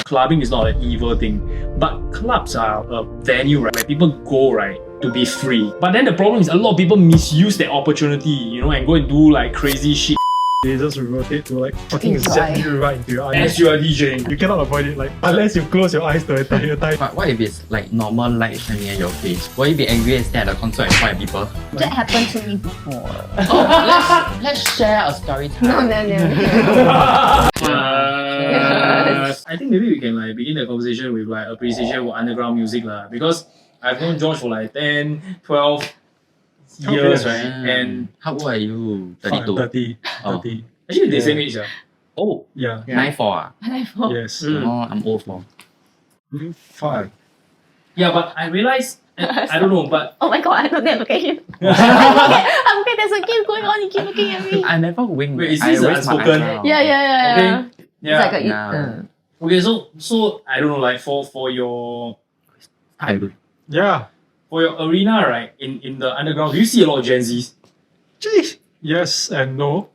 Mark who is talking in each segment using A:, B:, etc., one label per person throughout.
A: clubbing is not an evil thing, but clubs are a venue, right, where people go, right, to be free. But then the problem is a lot of people misuse that opportunity, you know, and go and do like crazy shit.
B: They just rotate to like fucking zap you right into your eyes.
A: As you are DJing.
B: You cannot avoid it, like unless you close your eyes the entire time.
C: But what if it's like normal light shining at your face? Will you be angry and stand at a concert and point at people?
D: That happened to me before.
C: Oh, let's share a story time.
A: I think maybe we can like begin the conversation with like appreciation for underground music lah, because I've known George for like 10, 12 years, right? And
C: how old are you? 32?
B: 30.
C: Oh.
B: 30.
A: actually the same age.
C: Oh,
B: Yeah.
C: 9-4.
B: Yes.
C: Oh, I'm old for.
B: 5.
A: Yeah, but I realized, I don't know, but
D: Oh my god, I don't dare look at him. I'm okay, there's a game going on, you keep looking at me.
C: I never wink.
A: Wait, is
C: I
A: this
C: raise my
A: unspoken?
C: eyebrow.
D: Yeah.
A: okay, yeah.
D: It's like a...
C: Yeah.
A: Okay, so I don't know, like for your
B: Yeah.
A: for your arena, right, in the underground, do you see a lot of Gen Zs?
B: Jeez. Yes and no.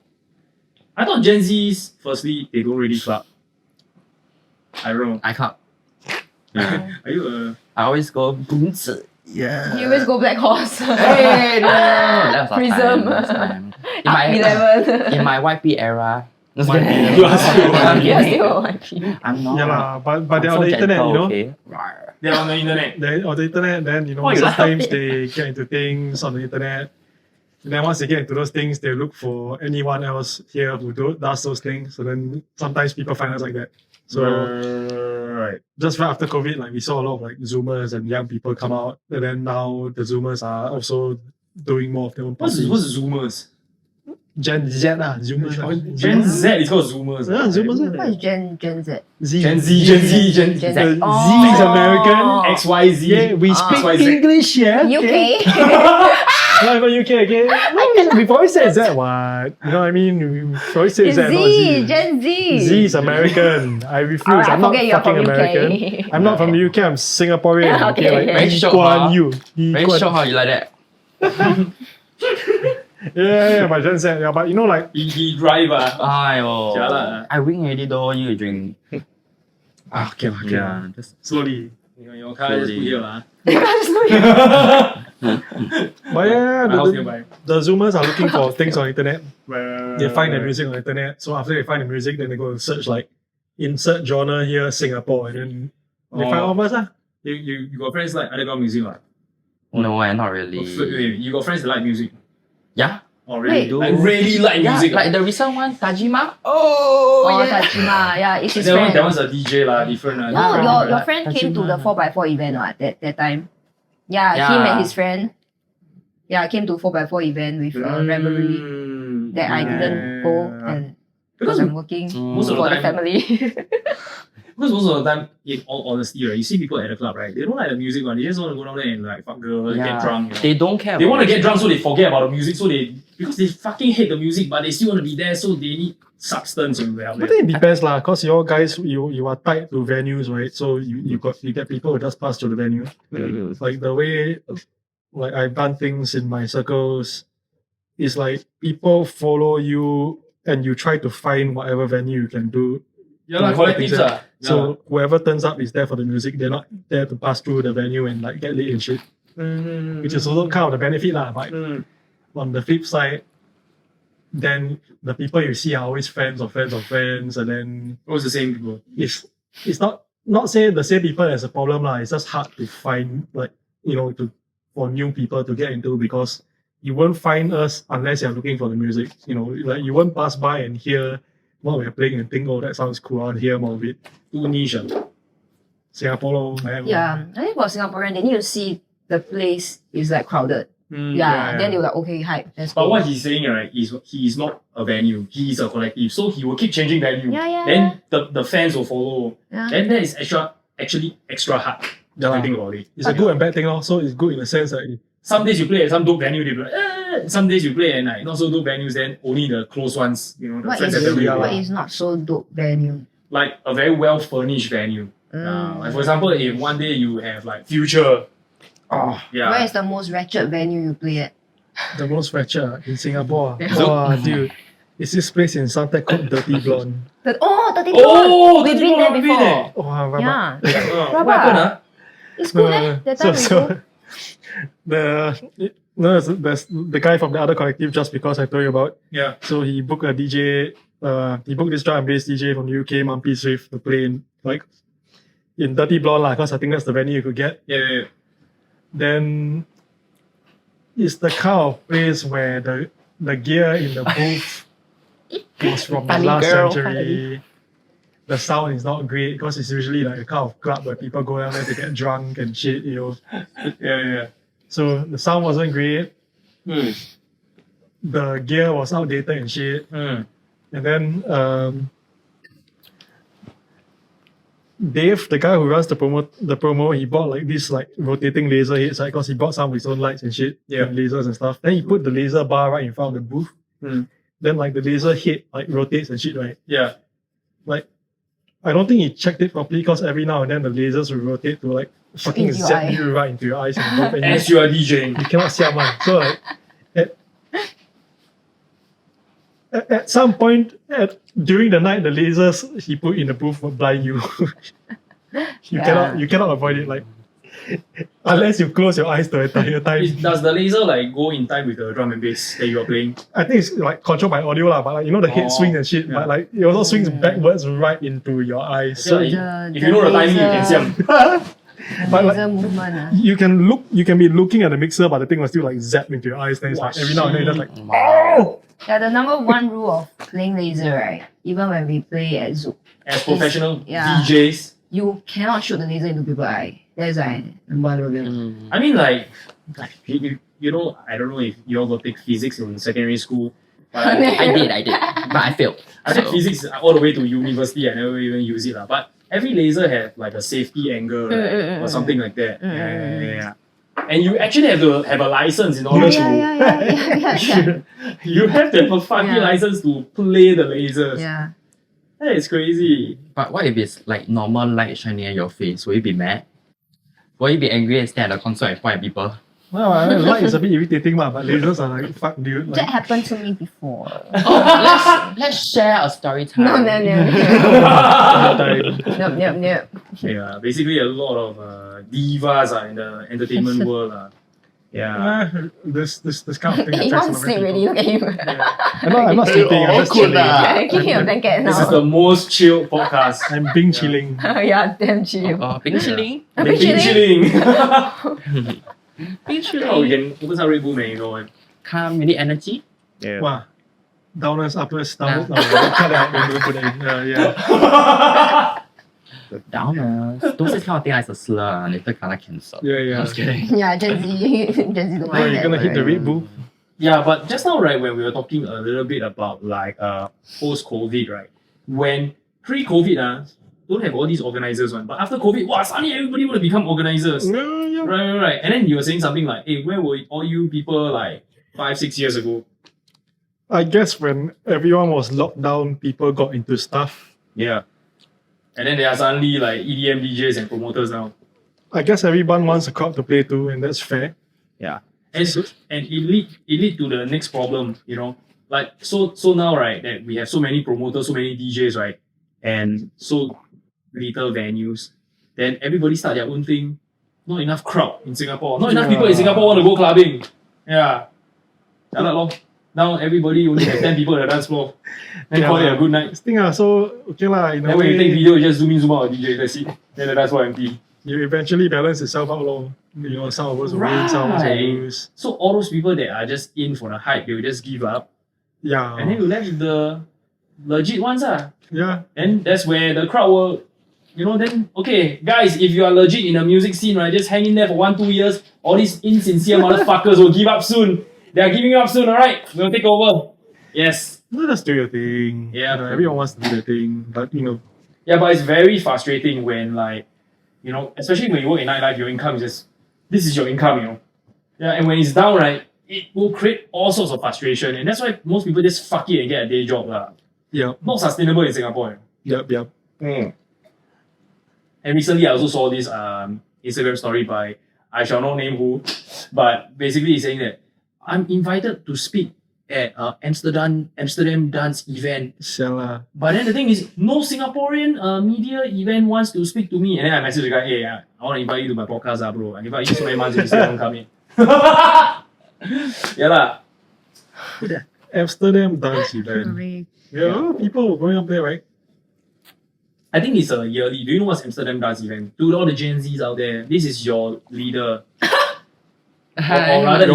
A: I thought Gen Zs, firstly, they don't really club. I don't know.
C: I can't. Yeah.
A: Are you
C: I always go boom. Yeah.
D: You always go Black Horse.
C: Hey, no. That was
D: Prism.
C: last time.
D: Up 11.
C: In my YP era.
A: You are still
C: I'm
D: You're
C: kidding.
D: still YP.
C: I'm not.
B: Yeah lah, but
C: I'm
B: they're
C: so
B: on the internet,
C: gentle,
B: you know.
C: okay?
A: They're on the internet.
B: They're on the internet, then you know
A: Oh, you laugh.
B: sometimes they get into things on the internet. And then once they get into those things, they look for anyone else here who does those things. So then sometimes people find us like that. So
A: Right.
B: just right after COVID, like we saw a lot of like Zoomers and young people come out, and then now the Zoomers are also doing more of their own
A: What's
B: parties.
A: Zoomers?
B: Gen Z lah, Zoomers.
A: Gen Z is called Zoomers.
B: Yeah, Zoomers.
D: What is Gen Z?
B: Z.
A: Gen Z.
D: Gen Z.
B: Z is American.
A: XYZ.
B: Yeah, we speak
A: XYZ.
B: English, yeah.
D: UK?
B: Not even UK, okay? No, we've always said Z, what? You know what I mean? We've always said
D: It's
B: Z, not
D: Z,
B: Z.
D: Gen Z.
B: Z is American. I refuse.
D: Alright, I
B: I'm not
D: forget you're
B: fucking
D: from UK.
B: American. I'm not from the UK. I'm Singaporean.
D: Okay.
B: Okay, like
C: Very
B: Lee
C: shiok,
B: Kuan
C: huh?
B: Yew.
C: Very sure how you like that.
B: Yeah, but Gen Z. Yeah, but you know, like
A: He drive
C: Ayo.
A: Jialat.
C: I wing already though, you drink.
B: okay,
C: Yeah, just
B: slowly.
A: Your car just put here lah.
B: But yeah,
A: My house nearby.
B: the Zoomers are looking for things on the internet. They find the
A: Right.
B: music on the internet. So after they find the music, then they go and search like insert genre here, Singapore, and then they find all of us lah.
A: You got friends like underground music lah?
C: no, not really.
A: Wait, you got friends that like music?
C: Yeah,
A: Oh really?
D: Wait.
A: Like really like
C: yeah,
A: music?
C: like the recent one, Tajima. Oh,
D: Oh,
C: yeah.
D: Tajima. Yeah, it's his
A: that
D: friend.
A: one's a DJ lah, different lah.
D: No,
A: different,
D: your
A: right?
D: friend came to the 4x4 event that time. Yeah,
C: Yeah.
D: him and his friend. Yeah, came to 4x4 event with Revelry that I didn't go and because I'm working
A: most of
D: for
A: the
D: the
A: time-
D: family.
A: Because most of the time, in all honesty, right, you see people at the club, right? They don't like the music one. They just want to go down there and like fuck girls,
C: Yeah.
A: get drunk. You know?
C: They don't care.
A: They
C: about
A: want to get
C: music.
A: drunk, so they forget about the music. So because they fucking hate the music, but they still want to be there, so they need substance and well.
B: I think it depends lah, cause you guys you are tied to venues, right? So you get people who just pass to the venue. Like the way like I've done things in my circles is like people follow you and you try to find whatever venue you can do.
A: Yeah, like collectives ah.
B: So whoever turns up is there for the music. They're not there to pass through the venue and like get lit and shit. Which is also kind of the benefit lah. But on the flip side, then the people you see are always friends of friends of friends, and then
A: Always the same people.
B: it's not say the same people as a problem lah. It's just hard to find like for new people to get into because you won't find us unless you're looking for the music. Like you won't pass by and hear what we're playing and think, oh, that sounds cool. I'll hear more of it.
A: Too niche.
B: Singapore, lor, whatever.
D: Yeah, I think for Singaporean, they need to see the place is like crowded.
B: yeah.
D: Then they're like, okay, hype. Let's
A: But
D: go.
A: what he's saying, right, is he is not a venue. He is a collective. So he will keep changing venue.
D: Yeah.
A: Then the fans will follow.
D: Yeah.
A: Then that is actually extra hard.
B: Yeah.
A: If you think about it.
B: It's a good and bad thing also. It's good in the sense that
A: Some days you play at some dope venue, they be like, some days you play at like not so dope venues, then only the close ones, the
D: What
A: friends
D: is,
A: and family.
D: what is not so dope venue?
A: Like a very well furnished venue. Like for example, if one day you have like Future.
B: oh,
A: Yeah.
D: Where is the most ratchet venue you play at?
B: the most fracture in Singapore.
D: Yeah.
B: Oh, dude. It's this place in Suntec called Dirty Blonde.
D: Dirty
A: Oh,
D: Blonde. We've
A: Dirty
D: been there
A: Blonde, we've been
D: before.
B: Oh, rabak.
D: Yeah.
A: What happened, huh?
D: It's good, eh? That time we go.
B: There's the guy from the other collective, just because I told you about.
A: Yeah.
B: So he booked a DJ. He booked this drum and bass DJ from the UK, Mumpy Swift, to play in Dirty Blonde lah, because I think that's the venue you could get.
A: Yeah.
B: Then it's the kind of place where the gear in the booth is from the
D: Funny
B: last
D: girl,
B: century. The sound is not great because it's usually like a kind of club where people go down there to get drunk and shit,
A: Yeah.
B: So the sound wasn't great.
A: Hmm.
B: The gear was outdated and shit.
A: Hmm.
B: And then Dave, the guy who runs the promo, he bought like this like rotating laser heads, right? Because he bought some of his own lights and shit, and lasers and stuff. Then he put the laser bar right in front of the booth.
A: Hmm.
B: Then like the laser head like rotates and shit, right?
A: Yeah.
B: Like I don't think he checked it properly because every now and then the lasers will rotate to like fucking
D: Into your
B: zap
D: eye.
B: you right into your eyes and both, and
A: As you are DJing.
B: you cannot see man. So like at some point during the night, the lasers he put in the booth will blind you. you cannot avoid it, like unless you close your eyes the entire time.
A: Does the laser like go in time with the drum and bass that you are playing?
B: I think it's like controlled by audio lah, but like the head swings and shit, but like it also swings backwards right into your eyes.
A: So
B: So
A: if you know the timing, you can see them.
B: but
D: Laser
B: like,
D: movement.
B: you can be looking at the mixer, but the thing will still like zap into your eyes. Then it's like every now and then it's just like, oh!
D: Yeah, the number one rule of playing laser, right? Even when we play at Zouk,
A: As professional
D: yeah.
A: DJs,
D: you cannot shoot the laser into people's eye. That's why number one rule.
A: I mean like you know, I don't know if you all got take physics in secondary school. But
C: I did, but I failed.
A: I took
C: So-
A: physics all the way to university. I never even use it. But every laser had like a safety angle, right? Or something like that. Yeah. And you actually have to have a license in order to.
D: Yeah.
A: You have to have a fucking
D: Yeah.
A: license to play the lasers.
D: Yeah.
A: That is crazy.
C: But what if it's like normal light shining at your face? Will you be mad? Will you be angry and stand at the console and point at people?
B: Well, I mean, light is a bit irritating, but lasers are like, fuck, dude.
D: That
B: Like,
D: happened to me before.
C: Let's share a story time.
D: No. Nope.
A: Yeah, basically a lot of divas are in the entertainment world. Yeah.
B: this kind of thing.
D: He
B: attracts
D: wants
B: a lot
D: sleep
B: of
D: already.
B: people.
D: Look at him.
B: I'm not sleeping, I'm just chilling.
D: Give him a blanket
A: This is
D: now.
A: the most chill podcast.
B: I'm being chilling.
D: Yeah, damn chill.
C: Bing chilling.
A: Bing chilling.
C: Bing
A: Oh, we can open some Red Bull, man. You know.
C: Calm, really energy.
B: Wow. Downers, uppers, downers. No, cut that out. Don't put it in. Yeah.
C: Downers. Don't say this kind of thing as a slur. Later kena cancel.
B: Yeah.
C: Just kidding.
D: Yeah, Gen Z don't
B: Oh,
D: mind
B: you're gonna hit the Red Bull.
A: Yeah, but just now, right, when we were talking a little bit about like post-COVID, right? When pre-COVID, don't have all these organizers one, but after COVID, wow, suddenly everybody want to become organizers.
B: Yeah.
A: Right. And then you were saying something like, hey, where were all you people like 5-6 years ago?
B: I guess when everyone was locked down, people got into stuff.
A: Yeah. And then there are suddenly like EDM DJs and promoters now.
B: I guess everyone wants a crowd to play to, and that's fair.
A: Yeah. And it lead to the next problem, you know. Like so now, right, that we have so many promoters, so many DJs, right? And so little venues. Then everybody start their own thing. Not enough crowd in Singapore. Not enough people in Singapore want to go clubbing. Yeah. Now everybody only have 10 people at the dance floor. Then call it a good night.
B: This thing so okay lah. In a
A: Then when you take
B: way,
A: video, you just zoom in, zoom out, DJ, that's it. Then the dance floor empty.
B: you eventually balance itself out, lor. Some of us will win, some of us will
A: Right.
B: lose.
A: So all those people that are just in for the hype, they will just give up.
B: Yeah.
A: And then you left with the legit ones.
B: Yeah.
A: And that's where the crowd will, then, okay, guys, if you are legit in the music scene, right, just hang in there for 1-2 years. All these insincere motherfuckers will give up soon. They are giving up soon, alright? We'll take over. Yes.
B: No, just do your thing.
A: Yeah.
B: Everyone wants to do their thing, but
A: Yeah, but it's very frustrating when, like, especially when you work in nightlife, your income is just, this is your income, Yeah, and when it's down, right, it will create all sorts of frustration. And that's why most people just fuck it and get a day job.
B: yeah.
A: Not sustainable in Singapore.
B: Yep.
A: And recently I also saw this Instagram story by, I shall not name who, but basically he's saying that I'm invited to speak at Amsterdam Dance Event.
B: Sialah.
A: But then the thing is, no Singaporean media event wants to speak to me. And then I message the guy, hey, I want to invite you to my podcast, bro. I invite you so many months and you still haven't come in. Yeah lah.
B: Amsterdam Dance Event. Yeah, a lot of people were going up there, right?
A: I think it's a yearly. Do you know what's Amsterdam Dance Event? To all the Gen Zs out there, this is your leader. Or rather,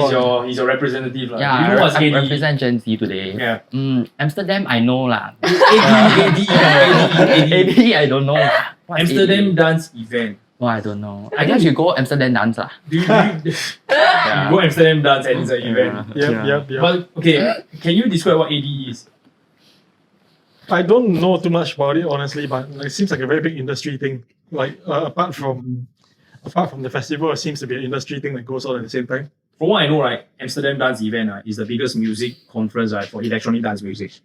A: he's your representative.
C: Yeah,
A: do you know what's
C: I
A: ADE?
C: represent Gen Z today.
A: Yeah.
C: Amsterdam, I know lah.
A: ADE.
C: I don't know lah. What's
A: Amsterdam
C: ADE?
A: Dance Event.
C: Oh, I don't know. I guess you go Amsterdam dance lah.
A: Do you go Amsterdam Dance and it's an event?
B: Yep.
A: But okay, can you describe what ADE is?
B: I don't know too much about it, honestly, but it seems like a very big industry thing. Like, apart from the festival, it seems to be an industry thing that goes on at the same time.
A: From what I know, right, Amsterdam Dance Event is the biggest music conference for electronic dance music.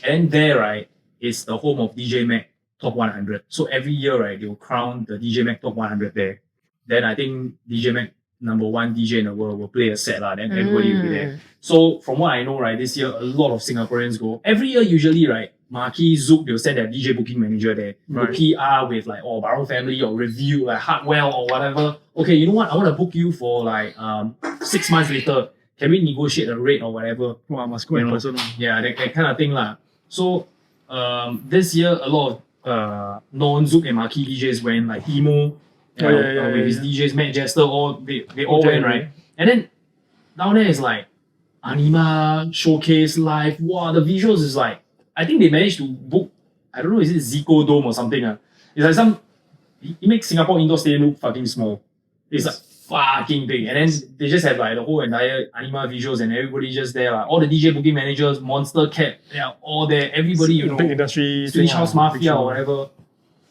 A: And there, right, is the home of DJ Mag Top 100. So every year, right, they will crown the DJ Mag Top 100 there. Then I think DJ Mag #1 DJ in the world will play a set, then everybody will be there. So from what I know, right, this year, a lot of Singaporeans go. Every year, usually, right, Marquee, Zook, they'll send their DJ booking manager there.
B: Right.
A: The PR with Barrow Family or Review, Hardwell or whatever. Okay, you know what? I want to book you for 6 months later. Can we negotiate a rate or whatever?
B: Wow, I must go in person.
A: Yeah, that kind of thing lah. So this year, a lot of non-Zook and Marquee DJs went, like Emo, with his DJs, Matt Jester, they all went, right? And then down there is like Anima, Showcase, Live. Wow, the visuals is like, I think they managed to book, I don't know, is it Zico Dome or something? It's like it makes Singapore indoor stadium look fucking small. It's like fucking big. And then they just have like the whole entire Anima visuals and everybody just there. Like, all the DJ booking managers, Monster Cat, they are all there. Everybody, you know,
B: big industry,
A: Swedish House Mafia or whatever.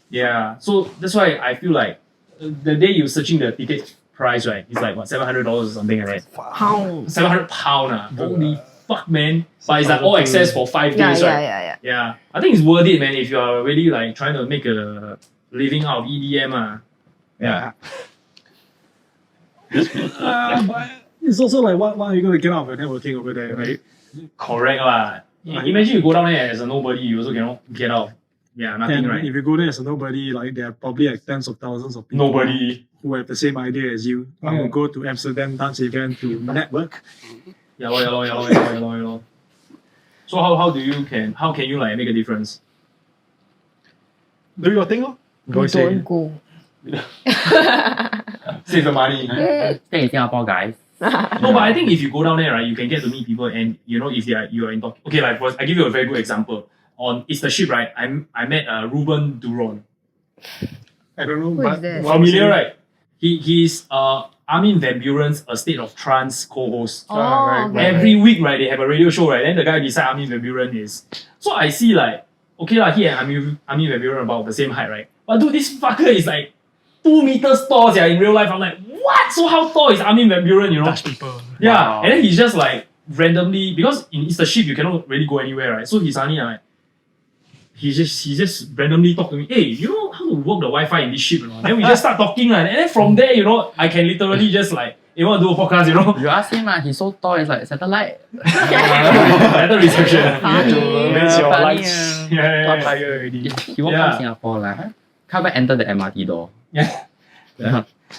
A: Yeah. So that's why I feel like the day you're searching the ticket price, right, it's like what, $700 or something like that.
D: Pounds.
A: £700. Holy fuck, man. But it's like all access for 5 days, right?
D: Yeah.
A: I think it's worth it, man, if you're really like trying to make a living out of EDM. Yeah.
B: But it's also like, what are you going to get out of your networking over there, right?
A: Correct lah. Imagine you go down there as a nobody, you also cannot get out. Yeah, nothing,
B: And
A: right?
B: if you go there as a nobody, like there are probably like tens of thousands of people
A: Nobody.
B: who have the same idea as you, who go to Amsterdam Dance Event to network.
A: Yeah, lor. So how can you like make a difference?
B: Do your thing, oh. Go
D: Don't
B: say.
D: go.
A: Save the money.
C: Stay in Singapore, guys.
A: No, but I think if you go down there, right, you can get to meet people, and you know if you are in talk. Okay, like I give you a very good example. On It's the Ship, right? I met Ruben Duron.
B: I don't know,
D: Who
B: but
D: is that?
A: Familiar, right? He's Armin Van Buren's A State of Trance co-host.
D: Oh, okay.
A: Every week, right, they have a radio show, right? Then the guy beside Armin Van Buren is. So I see like, okay lah, he and Armin Van Buren about the same height, right? But dude, this fucker is like 2 meters tall, in real life. I'm like, what? So how tall is Armin Van Buren, you know?
B: Dutch people.
A: Yeah,
C: Wow.
A: and then he's just like randomly, because in It's the Ship you cannot really go anywhere, right? So he's suddenly like, he just randomly talk to me, hey, you know how to work the Wi-Fi in this ship, you know? Then we just start talking, and then from there, you know, I can literally just like, you want to do a podcast, you know?
C: You ask him, he's so tall, it's like satellite.
A: Better reception.
B: Makes your
C: Funny,
B: lights not higher already.
C: He won't
A: Yeah.
C: come Singapore, can't even enter the MRT door.
A: Yeah.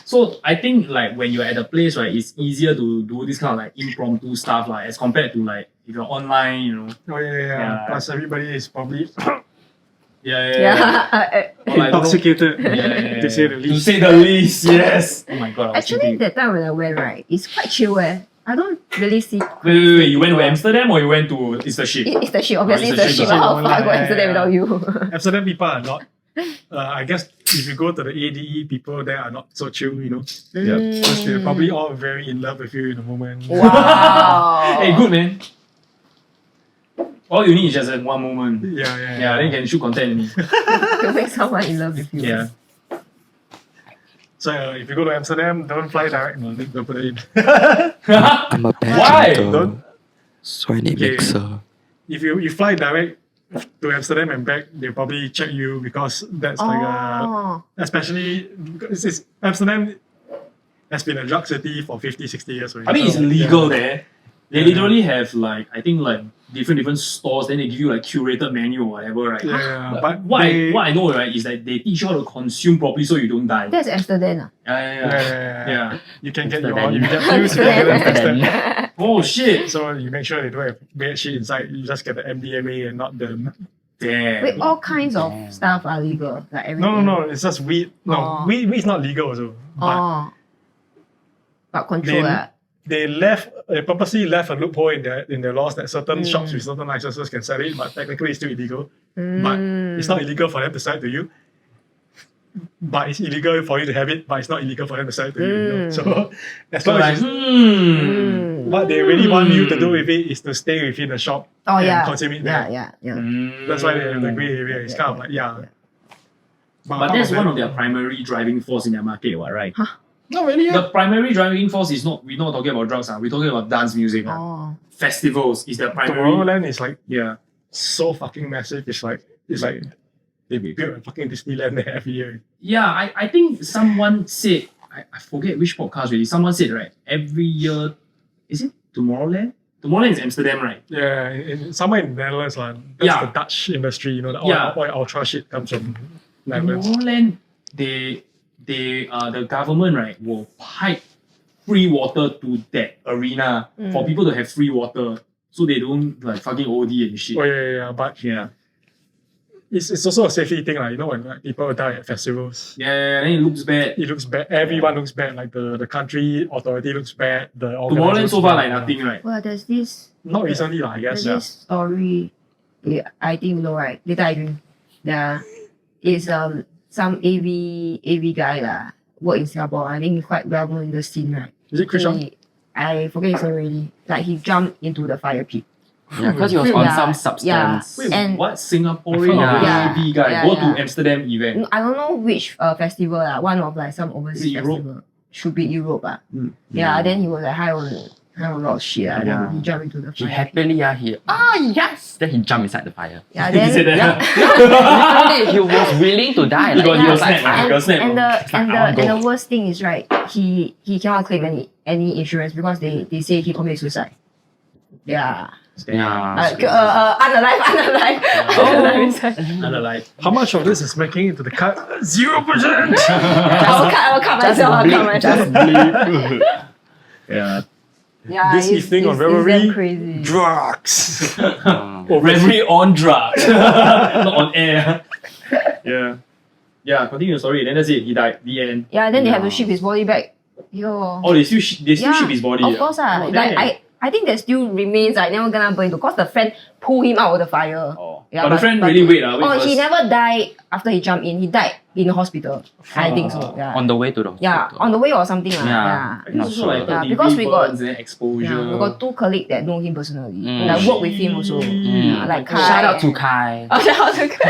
A: So I think like when you're at a place, right, it's easier to do this kind of like impromptu stuff, like as compared to like if you're online, you know.
B: Oh yeah. Plus everybody is probably
A: Yeah. Or like,
B: intoxicated,
A: Yeah.
B: to say the least.
A: To say the least, yes. Oh my god. I was
D: Actually,
A: thinking-
D: that time when I went, right, it's quite chill. I don't really see.
A: Wait. You went to Amsterdam or you went to It's the Ship?
D: It's the ship, obviously.
A: Oh,
D: It's the ship. How far I go Amsterdam without you?
B: Amsterdam people are not. I guess if you go to the ADE, people there are not so chill, you know. Because they're probably all very in love with you in the moment.
D: Wow.
A: Hey, good man. All you need is just one moment.
B: Yeah.
A: Then you can shoot content.
D: To make someone in love with you.
A: Yeah.
B: So if you go to Amsterdam, don't fly direct. No, don't put it in.
E: I'm a bad
A: Why?
E: actor,
B: Don't-
E: so I need
B: Okay.
E: mixer.
B: If you fly direct to Amsterdam and back, they'll probably check you because that's like a, especially because Amsterdam has been a drug city for 50, 60 years already.
A: I mean, it's
B: So,
A: legal
B: yeah.
A: there. They literally have like I think like different stores. Then they give you like curated menu or whatever, right?
B: Yeah,
A: But
B: but
A: what I know right is that they teach you how to consume properly so you don't die.
D: That's Amsterdam.
A: Yeah.
B: You can get
C: Amsterdam.
B: you get views, you can get them.
A: Oh shit!
B: So you make sure they don't have bad shit inside. You just get the MDMA and not the.
A: Damn.
D: Wait, all kinds of stuff are legal, like everything.
B: No. It's just weed. No,
D: Oh.
B: weed is not legal also. But
D: But control
B: they purposely left a loophole in their laws that certain shops with certain licenses can sell it, but technically it's still illegal. But it's not illegal for them to sell it to you. But it's illegal for you to have it, but it's not illegal for them to sell it to you. You know? So as long as what they really want you to do with it is to stay within the shop and consume it there.
D: Yeah.
B: That's why they have the gray area. It's kind of like,
A: But that's one of their primary driving force in their market, right?
B: Not really.
A: The primary driving force is not, we're not talking about drugs, we're talking about dance music. Festivals is their primary.
B: Tomorrowland is like
A: Yeah.
B: so fucking massive. It's like they build a fucking Disneyland there every year.
A: Yeah, I think someone said, I forget which podcast really, someone said, right, every year, is it Tomorrowland? Tomorrowland is Amsterdam, right?
B: Yeah, somewhere in the Netherlands, that's the Dutch industry, you know, all ultra shit comes from Netherlands.
A: Tomorrowland, the government, right, will pipe free water to that arena for people to have free water so they don't like fucking OD and shit.
B: Oh yeah, but
A: Yeah.
B: it's also a safety thing, you know, when like, people die at festivals.
A: Yeah, then it looks bad.
B: It looks bad. Everyone looks bad. Like the country authority looks bad. The
A: Tomorrowland so far like nothing, right?
D: Well, there's this
B: Not recently, I guess.
D: this story. I think you know, right? Later I drink. Yeah, is some AV guy work in Singapore. I think he's quite well known in the scene, right?
B: Is it Christian?
D: I forget his name already. Like he jumped into the fire pit.
C: Yeah, because he was on some substance.
A: Wait,
D: And-
A: what Singaporean
C: Yeah.
A: AV guy
D: Yeah,
A: go to
D: yeah.
A: Amsterdam event?
D: I don't know which festival one of like some
A: Is
D: overseas
A: it Europe?
D: festival. Should be Europe Yeah, then he was like high on a lot of shit. Then he jumped into the
C: He
D: fire.
C: happily, yes! Then he jumped inside the fire.
D: Yeah,
A: He said
D: then
A: that.
C: Literally, he was willing to die.
A: He got
C: he was
A: snap,
C: like,
A: he got snap.
D: and
C: I want
D: the worst thing is right, he cannot claim any insurance because they say he committed suicide. Yeah.
C: yeah.
D: Unalive.
A: Unalive.
B: How much of this is making it to the cut? 0%.
D: I will cut myself.
A: Yeah.
D: Yeah,
B: This evening on Revelry,
D: it's damn crazy.
B: Drugs.
A: Revelry on drugs. Not on air. Yeah. Yeah, continue the story. Then that's it. He died. The end.
D: Yeah, then they have to ship his body back. Yo.
A: Oh, they still ship his body.
D: Of course,
A: Oh,
D: like
A: damn.
D: I think there still remains never gonna burn because the friend pulled him out of the fire.
A: Oh.
D: Yeah,
A: but the friend really wait
D: he
A: first.
D: never died after he jumped in. He died in the hospital. I think so. Yeah.
C: On the way to the hospital.
D: Yeah, on the way or something.
C: Yeah.
A: I think
C: Not
A: also
C: sure.
A: like
D: Yeah,
A: 30
D: because we got-
A: burns and exposure.
D: Yeah, we got 2 colleagues that know him personally.
C: Mm.
D: Like work with him also. Yeah, like Kai.
C: Shout out to Kai.
D: Oh, shout out to Kai.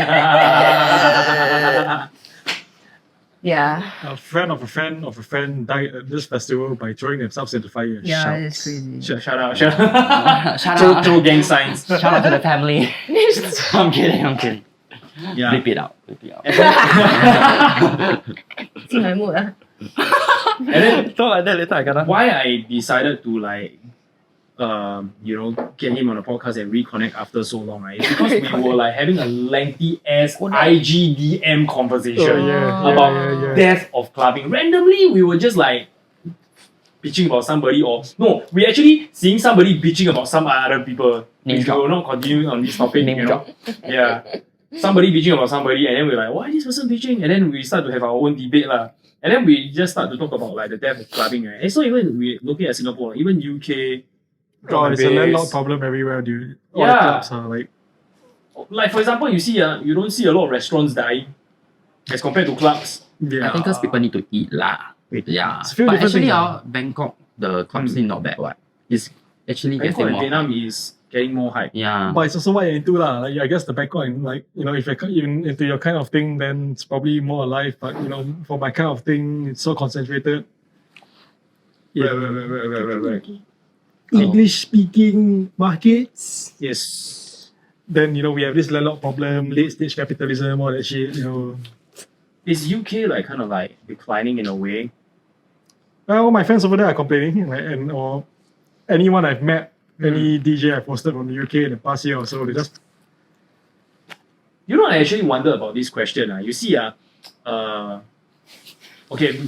D: Yeah.
B: A friend of a friend of a friend died at this festival by throwing themselves into fire.
D: Yeah,
B: Shouts.
D: it's crazy.
A: Shout out. Shout out.
C: Shout out.
A: Throw gang signs.
C: Shout out to the family. I'm kidding.
A: Yeah.
C: Blip it out.
D: See my mood.
A: And then
C: So like that later I gotta.
A: why I decided to get him on a podcast and reconnect after so long, right? It's because we were like having a lengthy ass IGDM conversation about death of clubbing. Randomly, we were just like bitching about somebody, we actually seeing somebody bitching about some other people.
C: Name
A: We
C: drop.
A: will not continue on this topic.
C: Name
A: you know? Yeah. Somebody bitching about somebody, and then we're like, why is this person bitching? And then we start to have our own debate. And then we just start to talk about like the death of clubbing. Right? And so even we're looking at Singapore, even UK.
B: God, it's a landlord problem everywhere, dude. All the
A: Yeah.
B: clubs are like,
A: For example, you see, you don't see a lot of restaurants dying as compared to clubs.
C: I think because people need to eat lah. Yeah.
B: It's a few
C: But
B: different
C: actually,
B: things,
C: Bangkok, the club scene not bad. What? It's actually
A: Bangkok
C: getting
A: and
C: more.
A: Vietnam is getting more hype.
C: Yeah.
B: but it's also what you're into lah. Like I guess the Bangkok and if you're even into your kind of thing, then it's probably more alive. But for my kind of thing, it's so concentrated. Yeah.
A: Right.
B: English speaking markets.
A: Yes.
B: Then we have this landlord problem, late stage capitalism, all that shit.
A: Is UK kind of declining in a way?
B: Well, my friends over there are complaining, or anyone I've met any DJ I posted from the UK in the past year or so, they just
A: You know, I actually wonder about this question. You see, okay,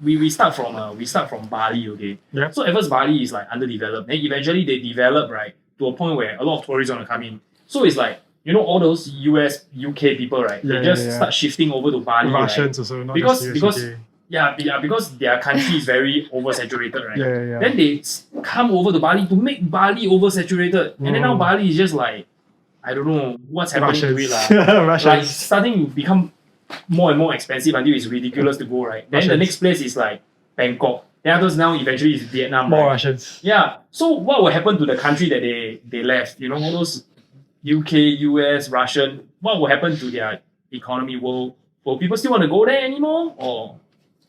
A: we start from Bali, okay?
B: Yeah.
A: So at first Bali is like underdeveloped. Then eventually they develop, right, to a point where a lot of tourists want to come in. So it's like, you know, all those US, UK people, right?
B: Yeah,
A: they just
B: yeah, yeah.
A: start shifting over to Bali.
B: Russians
A: Right?
B: also, not
A: Because
B: just
A: because
B: UK.
A: because their country is very oversaturated, right?
B: Yeah.
A: Then they come over to Bali to make Bali oversaturated. And then now Bali is just like, I don't know what's happening to it. Like
B: Russians.
A: starting to become more and more expensive until it's ridiculous to go, right? Then the
B: Russians.
A: next place is like Bangkok. Then others now eventually is Vietnam.
B: More
A: Right?
B: Russians.
A: Yeah. So what will happen to the country that they left? You know, all those UK, US, Russian, what will happen to their economy? Will people still want to go there anymore? Or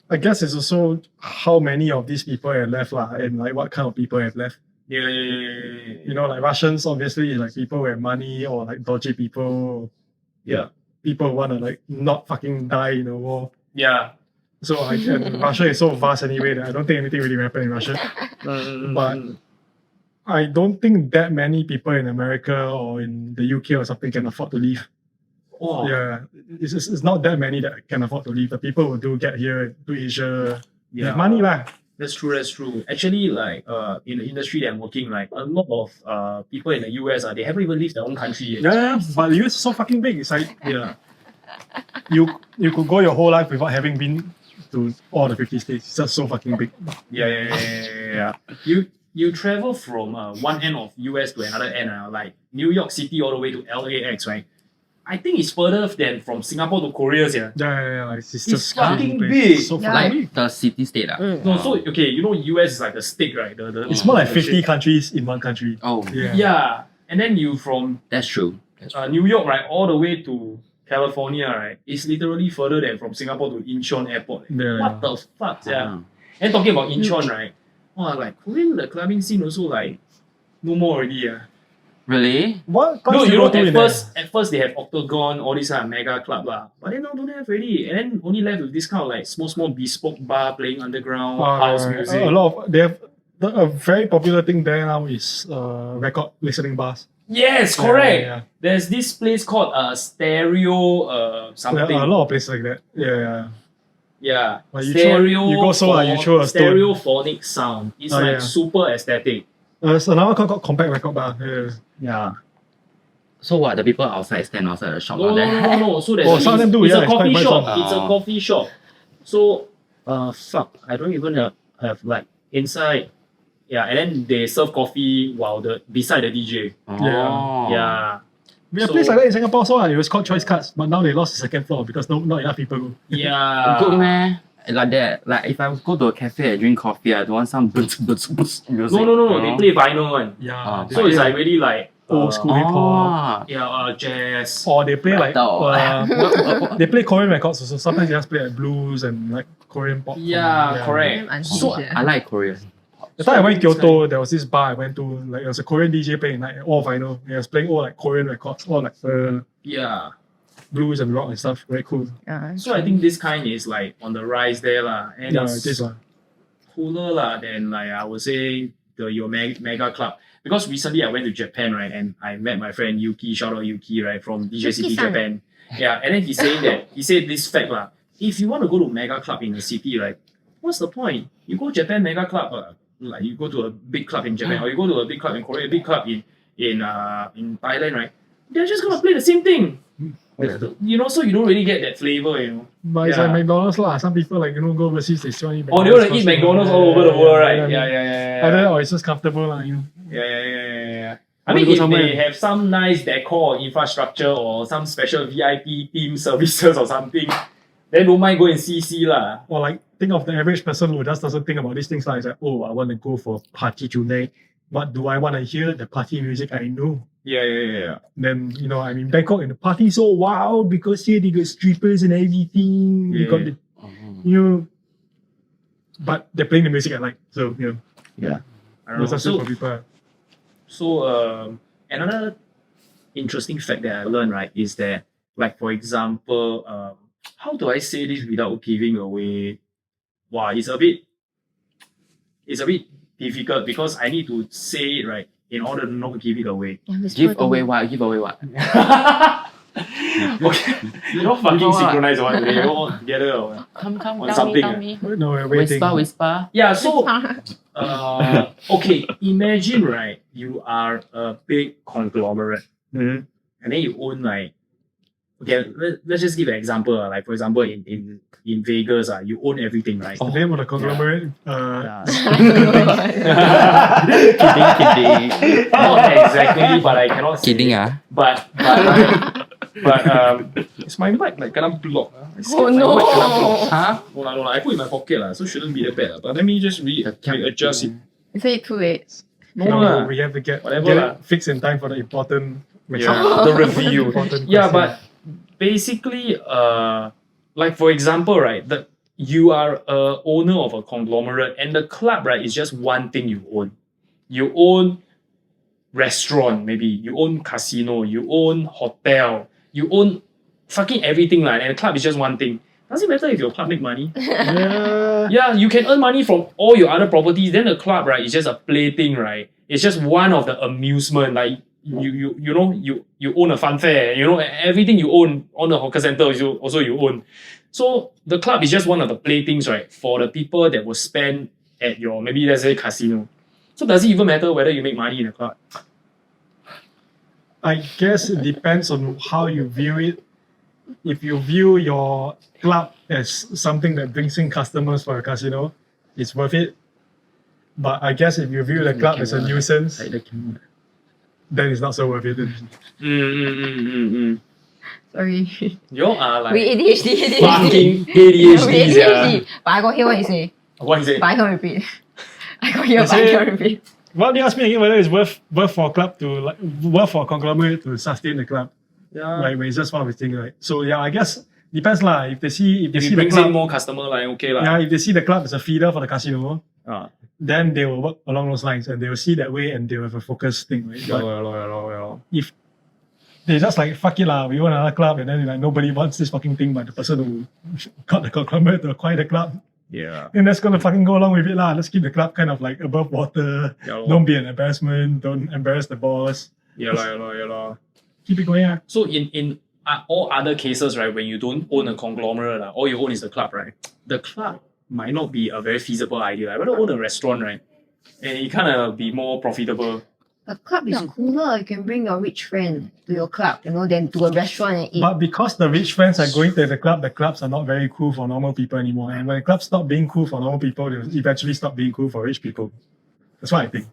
B: I guess it's also how many of these people have left and like what kind of people have left.
A: yeah.
B: You know, like Russians obviously like people with money or like dodgy people.
A: Yeah.
B: People want to like not fucking die in a war.
A: Yeah.
B: So and Russia is so vast anyway that I don't think anything really will happen in Russia. But I don't think that many people in America or in the UK or something can afford to leave.
A: Oh,
B: Yeah, it's not that many that can afford to leave. The people who do get here to Asia, they have money lah.
A: That's true. Actually, like in the industry that I'm working, like a lot of people in the US, they haven't even left their own country yet.
B: Yeah, but the US is so fucking big. It's like
A: Yeah.
B: you could go your whole life without having been to all the 50 states. It's just so fucking big.
A: Yeah. You travel from one end of US to another end, like New York City all the way to LAX, right? I think it's further than from Singapore to Korea, yeah.
B: Yeah. Like, it's
A: It's
B: just
A: fucking
B: crazy
A: big.
B: place. So
D: Yeah.
B: fucking big.
C: Like the city state.
A: No, so okay, you know US is like the stick, right?
B: It's more like
A: the
B: 50
A: shape.
B: countries in one country.
C: Oh,
B: Yeah.
A: Yeah, and then you from
C: that's true.
A: New York, right, all the way to California, right, is literally further than from Singapore to Incheon Airport.
B: Yeah.
A: What the fuck, yeah.
C: Ah.
A: And talking about Incheon, right, like Korean the clubbing scene also like no more already, yeah.
C: Really?
B: What?
A: No,
B: clubs
A: you
B: do
A: know,
B: go to in
A: at first they have Octagon, all this mega club lah. But then now don't have already. And then only left with this kind of like small bespoke bar playing underground house music.
B: A lot of they have a very popular thing there now is record listening bars.
A: Yes, correct.
B: Yeah.
A: There's this place called Stereo
B: There
A: something.
B: are a lot of places like that. Yeah.
A: Yeah.
B: Like you go Seoul, you throw a stone.
A: Stereophonic sound. It's
B: Oh,
A: like
B: yeah.
A: super aesthetic.
B: There's another called Compact Record Bar. Yeah.
A: Yeah.
C: So what? The people outside stand outside the shop.
A: No. So
B: Oh, some of them do,
A: it's
B: yeah,
A: a
B: it's
A: coffee
B: quite
A: shop.
C: fun.
A: It's a coffee shop. So fuck, I don't even have like inside. Yeah, and then they serve coffee while beside the DJ.
C: Oh.
A: Yeah.
B: We have
A: So-
B: a place like that in Singapore also. It was called Choice Cards, but now they lost the second floor because not enough people go.
A: Yeah.
C: Good man. Like that. Like if I go to a cafe and drink coffee, I don't want some music.
A: No. They play vinyl one.
B: Yeah.
C: Oh.
A: So it's like really like
B: old school hip hop.
A: jazz.
B: Or they play like
C: Metal.
B: they play Korean records also. Sometimes they just play like blues and like Korean pop.
A: Yeah, correct.
C: So I like Korean.
B: The time I went to Kyoto, there was this bar I went to. Like there was a Korean DJ playing like all vinyl. He was playing all like Korean records, all like
A: Yeah.
B: blues and rock and stuff. Very cool.
A: So I think this kind is like on the rise there lah, and
B: Yeah,
A: it's
B: it is
A: cooler lah than like I would say your mega club. Because recently I went to Japan, right, and I met my friend Yuki, shout out Yuki, right, from DJ City
D: Yuki-san.
A: Japan. Yeah, and then he said this fact lah. If you want to go to mega club in a city, right, what's the point? You go Japan mega club, like you go to a big club in Japan, or you go to a big club in Korea, a big club in Thailand, right? They're just gonna play the same thing. You know, so you don't really get that flavor, you know.
B: But it's
A: Yeah.
B: like McDonald's lah. Some people like go overseas, they still eat
A: Oh, they want to eat McDonald's all over the world, right? Yeah.
B: Either or it's just comfortable lah.
A: Yeah. I
B: I
A: mean,
B: wanna go
A: if
B: somewhere.
A: they have some nice decor or infrastructure or some special VIP team services or something, then don't mind go and see lah.
B: Or like think of the average person who just doesn't think about these things like, it's like, oh, I want to go for a party tonight. But do I want to hear the party music I know?
A: Yeah.
B: Then, you know, I'm in Bangkok and the party's so wild because here they got strippers and everything. They got the, you know, but they're playing the music I like. So, you know,
A: I don't know.
B: that's also for people.
A: So another interesting fact that I learned, right, is that, like, for example, how do I say this without giving away? Wow, it's a bit difficult because I need to say it, right, in order to not give it away.
C: Give away what? Give away what?
A: Okay, you all fucking synchronize one day, you all together or what?
C: Come,
A: On
C: tell
A: something,
C: me.
B: No, we're waiting.
C: Whisper.
A: Yeah, so okay, imagine right, you are a big conglomerate,
B: Mhm.
A: and then you own like, okay, let's just give an example. Like for example, in Vegas, you own everything, right?
B: The name of the conglomerate.
C: Kidding.
A: Not exactly, but I cannot say.
E: Kidding
A: it.
E: ah.
A: But it's my mic like kena block. I scared
D: Oh
A: my
D: no.
A: mic kena block.
C: Huh?
A: No lah, I put in my pocket lah, so shouldn't be that bad lah. But let me just readjust it.
D: You say it too late.
A: No
B: No,
A: lah.
B: we have to get
A: Whatever lah.
B: it fixed in time for the important.
A: Yeah, the review.
B: Important
A: Yeah,
B: question.
A: but basically, like for example, right, you are a owner of a conglomerate, and the club, right, is just one thing you own. You own restaurant, maybe you own casino, you own hotel, you own fucking everything, like, and the club is just one thing. Does it matter if your club make money?
B: Yeah.
A: Yeah, you can earn money from all your other properties. Then the club, right, is just a plaything, right? It's just one of the amusement. Like you know, you own a fun fair. You know, everything you own on the hawker center you own. So the club is just one of the playthings, right, for the people that will spend at your, maybe let's say, casino. So does it even matter whether you make money in the club?
B: I guess it depends on how you view it. If you view your club as something that brings in customers for a casino, it's worth it. But I guess if you view the club as a nuisance, then it's not so worth it.
D: Sorry.
A: You all are like
D: We ADHD.
A: fucking
D: We
A: ADHD. Yeah.
D: ADHD. But I got hear what you say.
A: What is it?
D: But I can't repeat. I got hear,
B: I
D: but I
B: say-
D: can't repeat.
B: Well, you ask me again whether it's worth for a club to worth for a conglomerate to sustain the club,
A: Yeah.
B: right? When it's just one of the things, right? So yeah, I guess depends lah. If they see
A: If
B: the
A: it brings
B: club,
A: in more customer, like okay lah.
B: yeah, if they see the club as a feeder for the casino,
A: Ah.
B: then they will work along those lines and they will see that way and they will have a focused thing, right? But if they just like fuck it lah, we own another club and then like nobody wants this fucking thing but the person who got the conglomerate to acquire the club,
A: Yeah.
B: and that's gonna fucking go along with it lah. Let's keep the club kind of like above water.
A: Yeah.
B: Don't be an embarrassment. Don't embarrass the boss.
A: Yeah lah.
B: Keep it going. Yeah.
A: So in all other cases, right, when you don't own a conglomerate, all you own is the club, right? The club might not be a very feasible idea. I rather own a restaurant, right? And it kind of be more profitable.
D: A club is cooler. You can bring your rich friend to your club, than to a restaurant and eat.
B: But because the rich friends are going to the clubs are not very cool for normal people anymore. And when clubs stop being cool for normal people, they'll eventually stop being cool for rich people. That's what I think.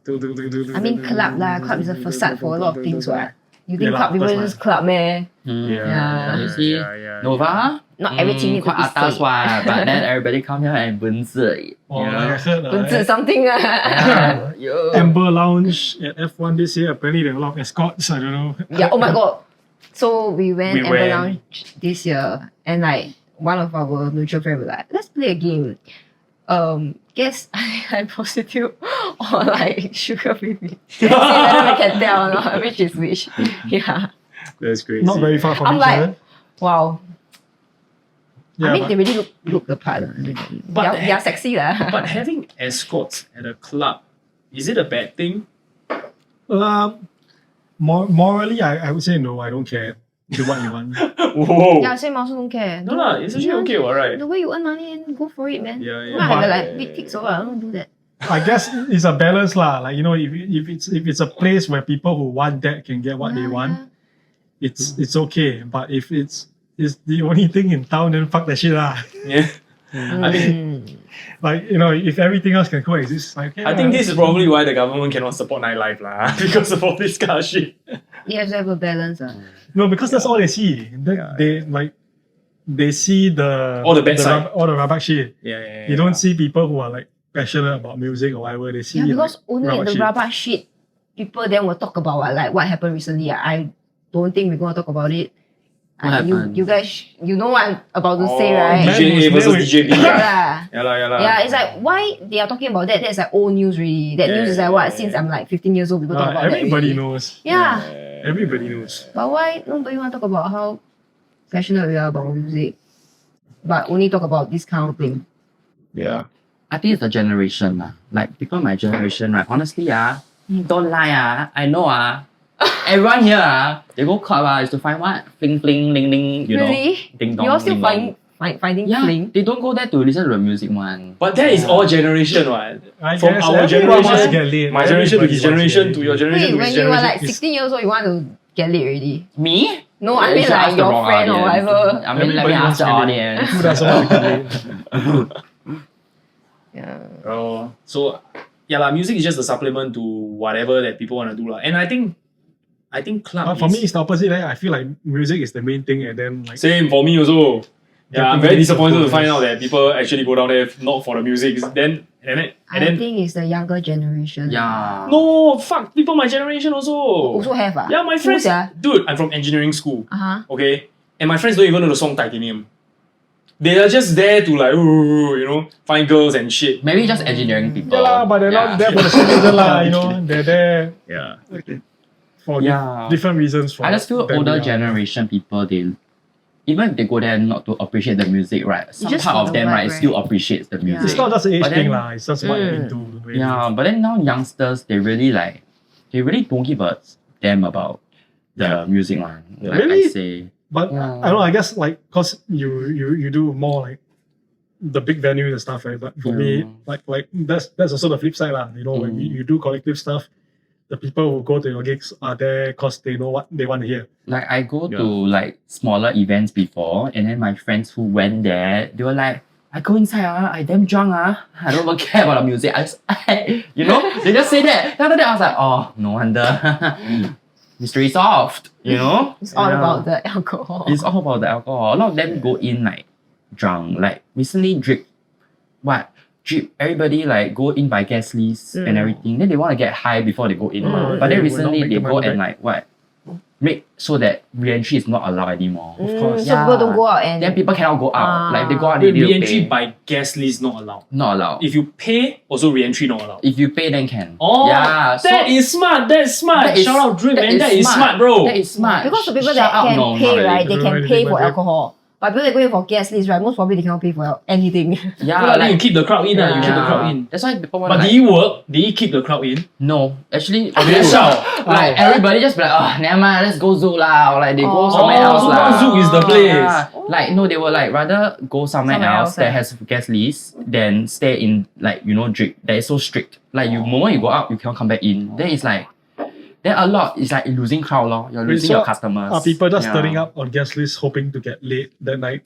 D: I mean, club is a facade for a lot of things, right? You think
B: Yeah,
D: club people
B: that's
D: is just club, man?
C: Yeah. You see, Nova.
D: Not everything needs to
C: quite
D: be
C: atas
D: said.
C: one, but then everybody come here and 文字.
B: Oh, I heard
D: Something.
C: Yeah. Yo.
B: Amber Lounge at F1 this year. Apparently there are a lot of escorts. I don't know.
D: Yeah, oh my god. So we went
A: We
D: Amber
A: went.
D: Lounge this year and like one of our mutual friends was like, let's play a game. Guess I'm prostitute or like sugar baby. See whether we can tell or not which is which. Yeah.
A: That's crazy.
B: Not very far from
D: I'm
B: each
D: like,
B: other.
D: wow.
B: Yeah,
D: I mean
B: but-
D: they really look the part.
A: But-
D: They are sexy lah.
A: But having escorts at a club, is it a bad thing?
B: Morally, I would say no. I don't care. Do what you want.
A: Whoa.
D: Yeah, same I also don't care.
A: No lah, it's actually okay, alright.
D: The way you earn money and go for it, man.
A: Yeah.
D: Not have
B: But-
D: like big ticks or what, I don't do that.
B: I guess it's a balance lah. Like if it's a place where people who want that can get what they want, it's okay. But if it's the only thing in town, then fuck that shit lah.
A: Yeah. I mean,
B: Like if everything else can coexist, like okay,
A: I think this is probably why the government cannot support nightlife lah, because of all this kind of shit.
D: You have to have a balance.
B: no, because that's all they see. They see
A: All the bad side.
B: all the rabak shit.
A: Yeah.
B: You don't see people who are like passionate about music or whatever. They see
D: Yeah, because
B: like,
D: only
B: rabak
D: the
B: shit.
D: rubber shit, people then will talk about what happened recently. I don't think we're gonna talk about it.
C: What happened?
D: You guys, you know what I'm about to say,
A: Oh,
D: right?
B: Man
A: DJ A
B: who's
A: versus
B: there
A: DJ B.
D: Yeah.
A: Yeah.
D: Yeah, it's like why they are talking about that. That's like old news, really. That news is like what? Since I'm like 15 years old, people talk about
B: everybody
D: that. Already.
B: knows.
D: Yeah,
B: Everybody knows.
D: but why nobody want to talk about how passionate we are about music, but only talk about this kind of thing?
A: Yeah.
C: I think it's a generation lah. Like people my generation, right? Honestly, Don't lie, I know, everyone here, they go club, is to find what? Fling, fling, ling, ling, you know?
D: Really?
C: Ding dong,
D: You all still
C: ding dong.
D: finding
C: Yeah,
D: fling?
C: they don't go there to listen to the music one.
A: But that is our generation, right?
B: I
A: From
B: guess
A: our
B: everyone wants to
A: generation,
B: get laid.
A: my generation to
B: Everybody
A: his
B: wants to
A: generation
B: get
A: to
B: laid.
A: your generation
D: Wait,
A: to
D: when
A: his
D: you were
A: generation.
D: like 16 years old, you want to get lit already?
C: Me?
D: No, I
C: You
D: mean
C: should
D: like
C: ask the
D: your
C: wrong
D: friend or
C: audience.
D: whatever.
C: I mean, let me
B: Everybody
C: ask the
B: wants to get laid.
C: audience.
B: Who doesn't want to get laid?
D: Yeah.
A: Oh, so yeah, lah. Music is just a supplement to whatever that people want to do, lah. And I think club.
B: But for
A: is-
B: me, it's the opposite. I feel like music is the main thing, and then like
A: same for me also. Yeah, I'm
B: Getting
A: very
B: into
A: disappointed to
B: progress.
A: find out that people actually go down there not for the music.
D: I think it's the younger generation.
C: Yeah.
A: No, fuck, people my generation also.
D: Also have
A: Yeah, my friends.
D: Yeah.
A: Dude, I'm from engineering school.
D: Uh-huh.
A: Okay, and my friends don't even know the song Titanium. They are just there to like, you know, find girls and shit.
C: Maybe just engineering people.
B: yeah lah, but they're
C: Yeah.
B: not there for the same reason lah. You know, they're there
A: Yeah.
B: for
C: Yeah.
B: different reasons. For
C: I just feel
B: them,
C: older
B: yeah.
C: generation people, they even if they go there not to appreciate the music, right? Some
D: just
C: part
D: for
C: of
D: the
C: them,
D: vibe,
C: right,
D: right?
C: still appreciates the music.
B: It's not just an age
C: But
B: thing
C: then-
B: lah. It's just what you're into. really.
C: Yeah, but then now youngsters, they really don't give a damn about the music one. Like
B: Really?
C: I say.
B: But
C: Yeah.
B: I don't know. I guess like cause you do more like the big venues and stuff, right? But for me,
C: Yeah.
B: like that's also the flip side lah. You know, when you do collective stuff, the people who go to your gigs are there cause they know what they want to hear.
C: Like I go to like smaller events before, and then my friends who went there, they were like, I go inside, I damn drunk, I don't even care about the music. You know, they just say that. Then after that, I was like, oh, no wonder. Mystery solved, you know?
D: It's all
C: Yeah.
D: about the alcohol.
C: It's all about the alcohol. A lot of them go in like drunk. Like recently drip everybody like go in by guest list and everything. Then they want to get high before they go in.
B: Mm.
C: But then
B: They will not
C: recently
B: make
C: they
B: the
C: go
B: money
C: and
B: back.
C: like what? Make so that re-entry is not allowed anymore.
B: Of course.
D: So people don't go out and
C: Then people cannot go out.
D: Ah.
C: Like they go out, they need to
A: Re-entry
C: pay.
A: by guest list not allowed.
C: Not allowed.
A: If you pay, also re-entry not allowed.
C: If you pay, then can.
A: Oh,
C: yeah.
A: that is smart. That's smart.
C: that is-
A: Shout out Drip, man. That is smart, bro.
C: That is smart.
D: because the people
C: Shout
D: that
C: out,
D: can
C: no,
D: pay,
C: not really.
D: right, they
B: Don't
D: can
B: really
D: pay
B: think
D: for
B: about it.
D: alcohol. But people that go in for guest list, right, most probably they cannot pay for anything.
C: Yeah,
A: So, like,
C: like
A: you keep the crowd in, you keep the
C: yeah.
A: crowd in.
C: That's why people want
A: But
C: like,
A: did it work? Did he keep the crowd in?
C: no, actually,
A: That's how.
C: like everybody just be like, oh, never mind, let's go zoo lah, or like they go
D: Oh.
C: somewhere else
A: so
C: lah.
A: now Zoo is the place.
C: Yeah. Like no, they will like rather go somewhere
D: Somewhere
C: else
D: else,
C: that
D: eh.
C: has guest list than stay in like drink that is so strict. Like you moment you go out, you cannot come back in. Then it's like, then a lot is like losing crowd lor. You're losing
B: so
C: your customers.
B: Are people just
C: Yeah.
B: turning up on guest lists hoping to get laid that night?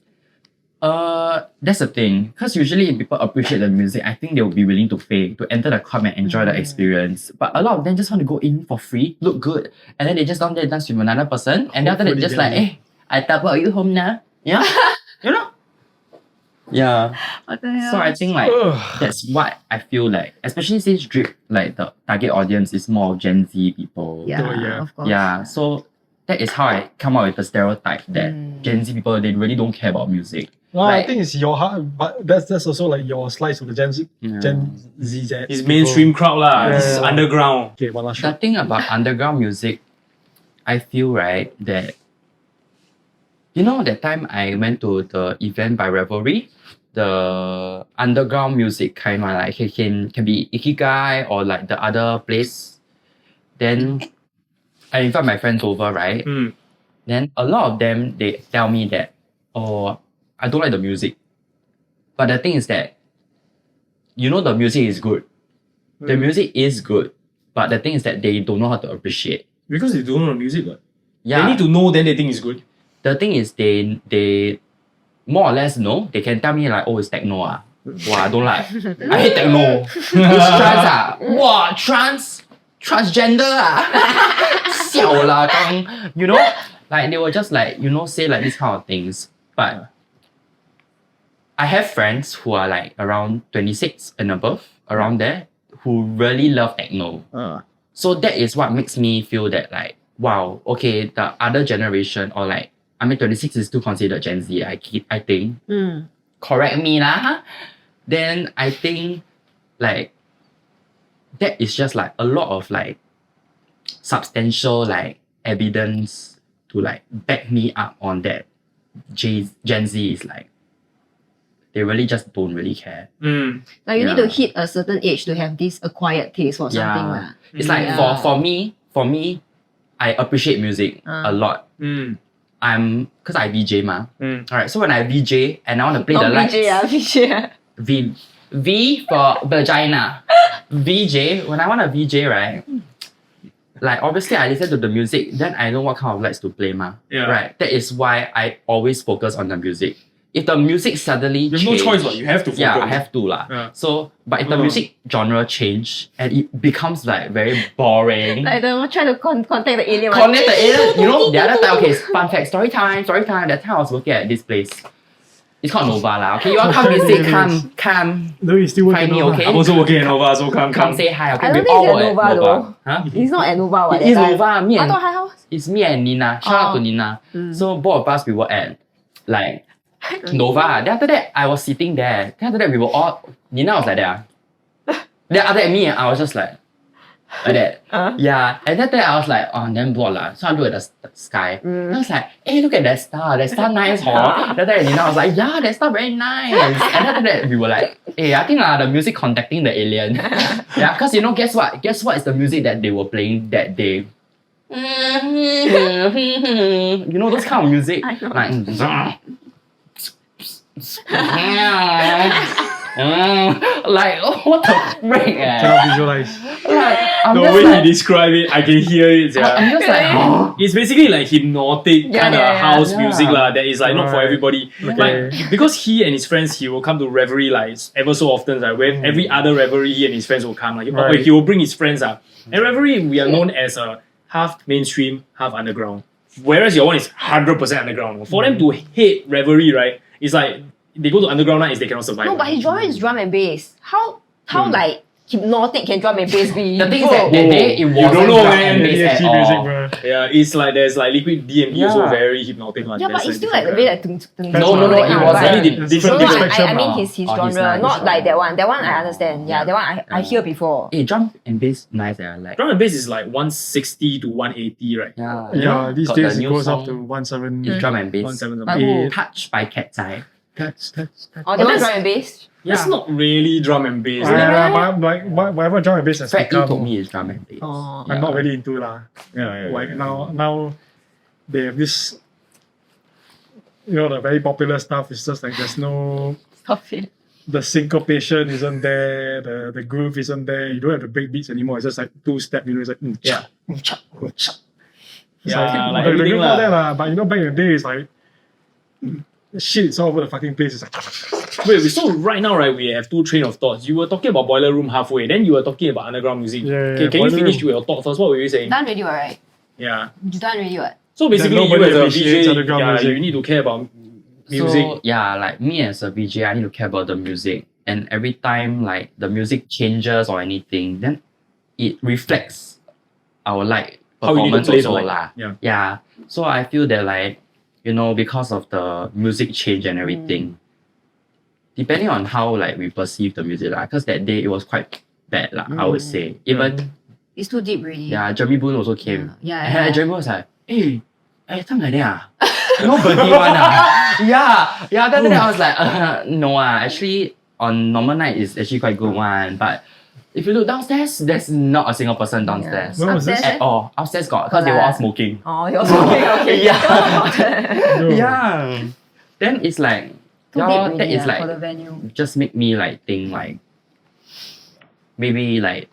C: That's the thing. Because usually if people appreciate the music, I think they will be willing to pay to enter the club and enjoy the experience. But a lot of them just want to go in for free, look good, and then they just down there dance with another person, and then after that
B: Hopefully
C: just
B: get
C: like,
B: laid.
C: hey, I double you home now. Yeah, you know. Yeah.
D: What the hell?
C: So I think like
B: Ugh.
C: that's what I feel like, especially since Drip, like the target audience is more Gen Z people.
D: yeah,
B: Oh, yeah.
D: of course.
C: Yeah. So that is how I come up with the stereotype that
D: Mm.
C: Gen Z people they really don't care about music.
B: Well, I
C: Like-
B: think it's your heart, but that's also like your slice of the Gen Z.
C: Yeah.
B: Gen Z.
A: It's mainstream crowd lah. This is
B: Yeah.
A: underground.
B: Okay, one last
C: The
B: shot.
C: thing about underground music, I feel right that you know that time I went to the event by Revelry, the underground music kind one, like it can be Ikigai or like the other place. Then I invite my friends over, right?
A: Mm.
C: Then a lot of them they tell me that, oh, I don't like the music. But the thing is that the music is good. The music is good. But the thing is that they don't know how to appreciate.
A: Because they don't know the music, what?
C: Yeah.
A: They need to know, then they think it's good.
C: The thing is they more or less know. They can tell me like, oh, it's techno. Wow, I don't like. I hate techno. It's trance. Wow, transgender. 笑啦刚 like they will just like, say like this kind of things. But I have friends who are like around 26 and above, around there, who really love techno. So that is what makes me feel that like, wow, okay, the other generation or like, 26 is still considered Gen Z, I think.
D: Mm.
C: Correct me lah. Then I think like, that is just like a lot of like substantial like evidence to like back me up on that Gen Z is like they really just don't really care.
D: Like you need
C: Yeah.
D: to hit a certain age to have this acquired taste for something. lah.
C: It's like
D: Yeah.
C: for me, I appreciate music a lot. Cause I VJ ma. Alright, so when I VJ and I want to play the lights,
D: VJ.
C: V for vagina. VJ, when I want to VJ, right? Like obviously I listen to the music, then I know what kind of lights to play ma.
A: Yeah.
C: Right. That is why I always focus on the music. If the music suddenly
A: You have no
C: change,
A: choice, but you have to focus.
C: yeah, I have to lah.
A: Yeah.
C: So, but if the music genre change and it becomes like very boring,
D: Like the trying to contact the alien.
C: connect the alien, you know, the other time, okay, fun fact, story time. That time I was working at this place. It's called Nova lah. Okay, you all come visit, come,
B: No, you still
C: find
B: working
C: me,
B: on
C: okay?
A: I'm also working at Nova, so come.
C: Say hi, okay?
D: I don't
C: We
D: think
C: all
D: it's
C: were
D: at
C: at
D: Nova
C: Nova. Huh?
D: It's not at Nova.
C: It is Nova. Me
D: I
C: and
D: thought High House.
C: it's me and Nina. Shout out to Nina. So both of us we were at like Nova. Then after that I was sitting there. Then after that we were all Nina was like that. Then after that me I was just like that. Yeah. And then I was like, oh damn bored lah. So I look at the sky. And I was like, hey, look at that star. That star nice, huh? Then after that Nina was like, yeah, that star very nice. And then after that we were like, hey, I think the music contacting the alien. Yeah, because you know, guess what? Guess what is the music that they were playing that day? You know those kind of music?
D: I know.
C: Like, like what the frick?
B: Cannot visualize.
C: Like, I'm
A: The
C: just
A: way
C: like,
A: he described it, I can hear it.
C: I'm
A: Yeah.
C: just like, huh?
A: It's basically like hypnotic
D: Yeah,
A: kind of
D: yeah, yeah,
A: house
C: yeah.
A: music lah. That is like not for
B: Right.
A: everybody.
B: Okay.
A: Like because he and his friends, he will come to Revelry like ever so often. Like where every other Revelry, he and his friends will come. Like
B: Right.
A: he will bring his friends. And Revelry, we are known as a half mainstream, half underground. Whereas your one is 100% underground. For them to hate Revelry, right? It's like they go to underground night is they cannot survive.
D: No, but his genre is drum and bass. How like hypnotic can drum and bass be?
C: The thing is that that day it wasn't
A: don't know,
C: drum
A: man.
C: and bass at
B: ESG music,
C: all.
B: bro.
A: Yeah, it's like there's like liquid DMP also
C: Yeah.
A: very hypnotic one.
D: Yeah, but
A: That's
D: it's still like the
A: different,
D: way like
C: No,
B: it
D: right?
B: wasn't.
A: Really
B: It's
A: different
D: No,
B: different
D: I
B: spectrum.
D: mean his
C: Oh,
D: genre,
C: he's nice.
D: not like that one. That one I understand. Yeah, that one I hear before.
C: Hey, drum and bass nice. I like.
A: Drum and bass is like 160 to 180, right?
C: Yeah,
B: Yeah, these
C: got the
B: days it
C: new
B: goes
C: song,
B: up to 1.7.
C: drum and bass.
A: 170.
D: But who?
C: Touched by Cat's Eye.
B: That's
D: Oh,
A: But
D: that one
A: that's-
D: drum and bass.
A: That's not really drum and bass.
B: but like whatever drum and bass has
C: Fred E
B: become,
C: told me it's drum and bass.
D: Oh.
B: I'm not really into lah.
A: Yeah,
B: Like now they have this, you know, the very popular stuff. It's just like there's no,
D: Stop it.
B: the syncopation isn't there, the groove isn't there. You don't have the break beats anymore. It's just like two step. You know, it's like
A: Yeah.
B: It's
A: Yeah, like
B: the
A: everything
B: groove
A: lah.
B: not there lah. But you know, back in the day, it's like shit. It's all over the fucking place. It's like
A: Wait, so right now, right, we have two train of thoughts. You were talking about Boiler Room halfway, then you were talking about underground music.
B: Yeah,
A: Okay, can you
B: Boiler
A: finish
B: Room.
A: your thought first? What were you saying?
D: Done already, right?
A: Yeah.
D: You done already, what?
A: So basically,
B: That
A: you
B: nobody
A: as a
B: appreciates
A: VJ,
B: underground
A: yeah,
B: music.
A: you need to care about music.
C: So yeah, like me as a VJ, I need to care about the music. And every time like the music changes or anything, then it reflects our like
A: How you need to
C: performance
A: play the
C: also
A: light.
C: lah.
A: Yeah.
C: Yeah. So I feel that like, you know, because of the music change and everything, depending on how like we perceive the music lah, because that day it was quite bad lah, I would say. Even
D: It's too deep, really.
C: yeah, Jeremy Boone also came.
D: Yeah,
C: And
D: yeah.
C: Jeremy was like, hey, something like that ah? Nobody one ah? Yeah. Then I was like, no actually on normal night is actually quite good one. But if you look downstairs, there's not a single person downstairs.
B: When was this?
C: At all. Upstairs got, because they were all smoking.
D: Oh, you're smoking, okay.
C: Yeah.
B: No.
C: Yeah. Then it's like,
D: Too
C: yeah,
D: deep
C: that
D: already,
C: is
D: for the
C: like,
D: venue.
C: just make me like think like, maybe like,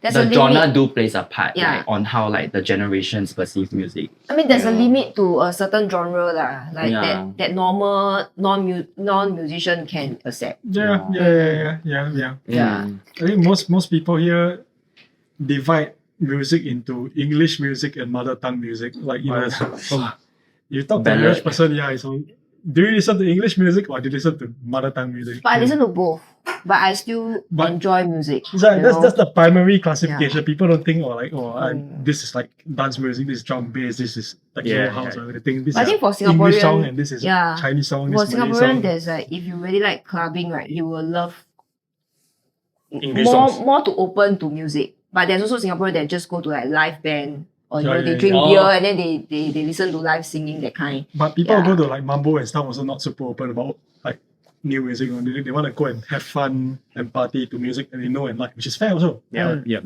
D: There's
C: the
D: a
C: genre
D: limit.
C: do plays a part
D: Yeah.
C: like, on how like the generations perceive music.
D: I mean, there's a
C: Yeah.
D: limit to a certain genre lah. Like
C: Yeah.
D: that normal non-musician can accept.
B: Yeah.
D: Yeah.
B: I think most people here divide music into English music and mother tongue music. Like, you know, you talk to an
C: Ballad.
B: English person, yeah, so do you listen to English music or do you listen to mother tongue music?
D: But I listen to both. But I still
B: But-
D: enjoy music.
B: Yeah,
D: you
B: that's
D: know?
B: that's the primary classification. People don't think,
D: Mm.
B: this is like dance music, this is drum bass, this is techno
A: Yeah,
B: house,
A: yeah.
B: or everything. This
D: But I
B: is
D: think for
B: English
D: Singaporean,
B: song and this is
D: yeah.
B: Chinese song,
D: For
B: this is Malay
D: Singaporean,
B: song.
D: there's like, if you really like clubbing, right, you will love
A: English songs.
D: more to open to music. But there's also Singaporean that just go to like live band or you
B: Yeah,
D: know, they
B: yeah,
D: drink
A: yeah.
D: beer
A: Oh.
D: and then they listen to live singing, that kind.
B: But people
D: Yeah.
B: go to like Mambo and stuff also not super open about like new music. You know. They want to go and have fun and party to music that they know and like, which is fair also.
A: Yeah, yeah.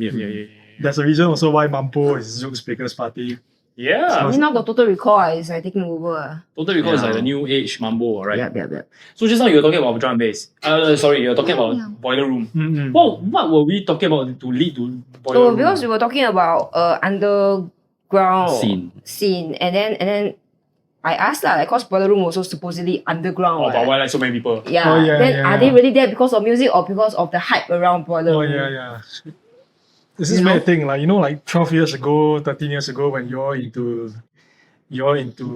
B: There's a reason also why Mambo is Zook's biggest party.
A: Yeah.
D: I mean, now the Total Recall is like taking over.
A: Total Recall is
C: Yeah.
A: like the new age mambo, right?
D: Yep.
A: So just now you were talking about drum and bass. Sorry, you were talking about
D: Yeah.
A: Boiler Room.
B: Mm-mm.
A: What were we talking about to lead to Boiler
D: So
A: Room?
D: because we were talking about underground
C: Scene.
D: and then I asked like, cause Boiler Room also supposedly underground.
A: Oh,
D: right?
A: but why like so many people?
D: Yeah.
B: Oh, yeah,
D: Then
B: yeah,
D: are they
B: yeah.
D: really there because of music or because of the hype around Boiler
B: Oh
D: Room?
B: yeah. This is
D: You know?
B: weird thing, like you know, like 12 years ago, 13 years ago, when you're into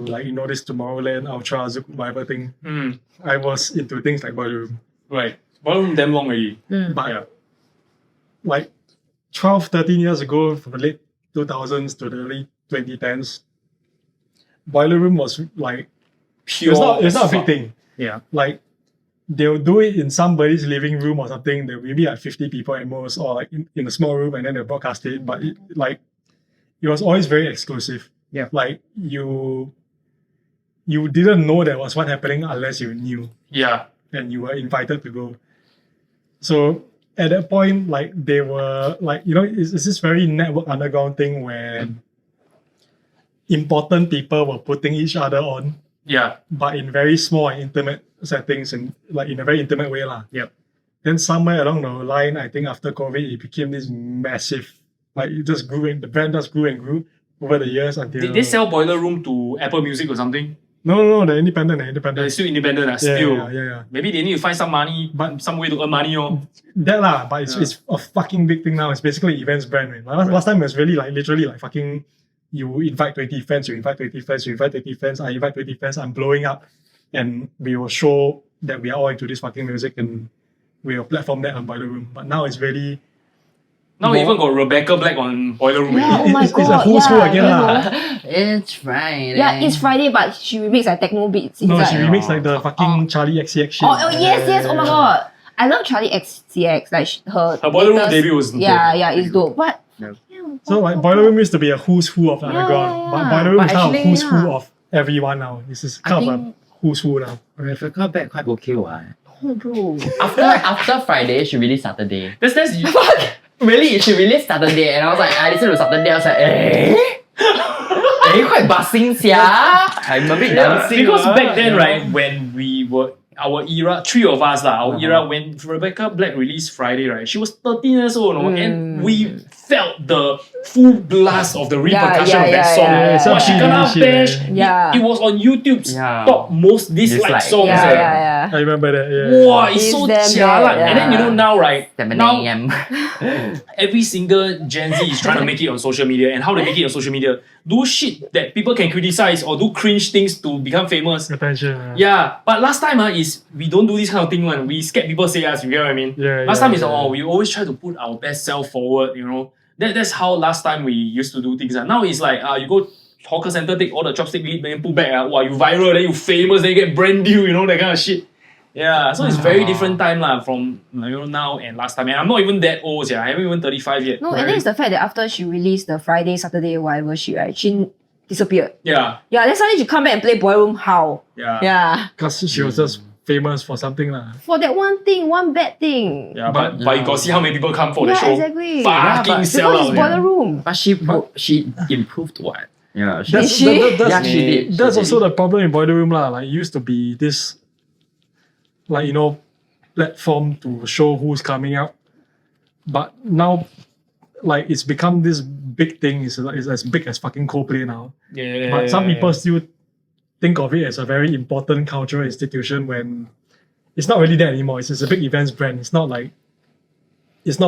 B: like you know this Tomorrowland, Ultra, Zouk, whatever thing.
A: Mm,
B: I was into things like Boiler Room.
A: right. Boiler Room damn long already.
D: Mm.
B: But
A: Yeah.
B: like 12, 13 years ago, from the late 2000s to the early 2010s, Boiler Room was like,
A: Pure.
B: it's not a big
A: fuck.
B: thing.
A: Yeah.
B: Like, they'll do it in somebody's living room or something. There will be like 50 people at most, or like in a small room, and then they'll broadcast it. But it was always very exclusive.
A: Yeah.
B: Like, you didn't know that was what happening unless you knew
A: Yeah.
B: and you were invited to go. So at that point, like they were like, you know, it's this very network underground thing where important people were putting each other on,
A: Yeah.
B: but in very small and intimate settings and like in a very intimate way lah.
A: Yep.
B: Then somewhere along the line, I think after COVID, it became this massive, like it just grew and the brand just grew and grew over the years until.
A: Did they sell Boiler Room to Apple Music or something?
B: No, they're independent.
A: They're still independent,
B: Yeah,
A: still.
B: yeah.
A: Maybe they need to find some money, some way to earn money.
B: That lah, but
A: Yeah.
B: it's a fucking big thing now. It's basically events brand. Man. Last time it was really like literally like fucking. You invite 20 fans, you invite 20 fans, you invite 20 fans, I invite 20 fans, I'm blowing up, and we will show that we are all into this fucking music and we will platform that on Boiler Room. But now it's really.
A: Now we
B: more-
A: even got Rebecca Black on Boiler Room.
D: Yeah,
A: already.
D: oh my
B: It's a
D: god.
B: who's who
D: yeah,
B: again
D: you
B: lah.
D: know.
C: It's Friday.
D: Yeah, it's Friday, but she remix like techno beats.
B: No,
D: inside.
B: she remixed like the fucking Charlie XCX shit.
D: Oh, yes, oh my god. I love Charlie XCX, like her
A: Boiler Room
D: latest-
A: debut was
D: Yeah,
A: dope.
D: yeah, it's dope. But
A: Yeah.
B: So like Boiler Room used to be a who's who of the underground,
D: yeah.
B: but Boiler Room
C: But
B: is now a
C: actually,
B: who's who
D: yeah.
B: of everyone now. This is
C: I
B: kind of a
C: think
B: who's who now.
C: Rebecca back quite okay, what?
D: oh, bro.
C: After Friday, she released Saturday.
A: That's
C: Really, she released Saturday, and I was like, I listened to Saturday, I was like, quite buzzing, sia. I'm a bit dancing.
A: because
C: ah,
A: back then,
C: you know.
A: right, when we were our era, three of us lah, our era when Rebecca Black released Friday, right, she was 13 years old, no? And we felt the full blast of the repercussion of that song.
D: yeah,
B: yeah.
A: Wow, she kena
B: Shit,
A: bash.
D: yeah.
A: It was on YouTube's
C: Yeah.
A: top most disliked
C: Dislike.
A: songs.
D: Yeah,
A: eh.
D: yeah.
B: I remember that. Yeah.
A: Wow, it's
D: It's
A: so
D: damn
A: jialat.
D: bad,
A: And then you
D: yeah.
A: know now, right?
C: 7
A: Now
C: a.m.
A: every single Gen Z is trying to make it on social media. And how they make it on social media? Do shit that people can criticize or do cringe things to become famous.
B: Attention.
A: Yeah, but last time is we don't do this kind of thing one. We scared people say us, you get what I mean?
B: Yeah,
A: Last
B: yeah,
A: time is
B: yeah.
A: we always try to put our best self forward, you know. That's how last time we used to do things. Now it's like you go hawker center, take all the chopstick lead, then put back, wow, you viral, then you famous, then you get brand deal, you know, that kind of shit. Yeah, so it's very different time from now and last time. And I'm not even that old, yeah. I haven't even 35 yet.
D: No, and then it's the fact that after she released the Friday, Saturday, whatever shit, right, she disappeared.
A: Yeah,
D: Yeah, then suddenly she come back and play Ballroom. How?
A: yeah.
D: Yeah.
B: Because she was just famous for something lah.
D: For that one thing, one bad thing.
A: Yeah, but you got see how many people come for the
D: Yeah,
A: show.
D: exactly.
A: Fucking
C: but
A: sell
D: Because
A: out.
D: it's Boiler Room.
C: But she improved what? Yeah, she,
D: Did she?
C: yeah, she did.
B: That's
C: She
B: also
C: did.
B: the problem in Boiler Room lah. Like it used to be this, like you know, platform to show who's coming out, but now, like it's become this big thing. It's as big as fucking Coldplay now.
A: Yeah.
B: But some people still think of it as a very important cultural institution when it's not really that anymore. It's just a big events brand. It's not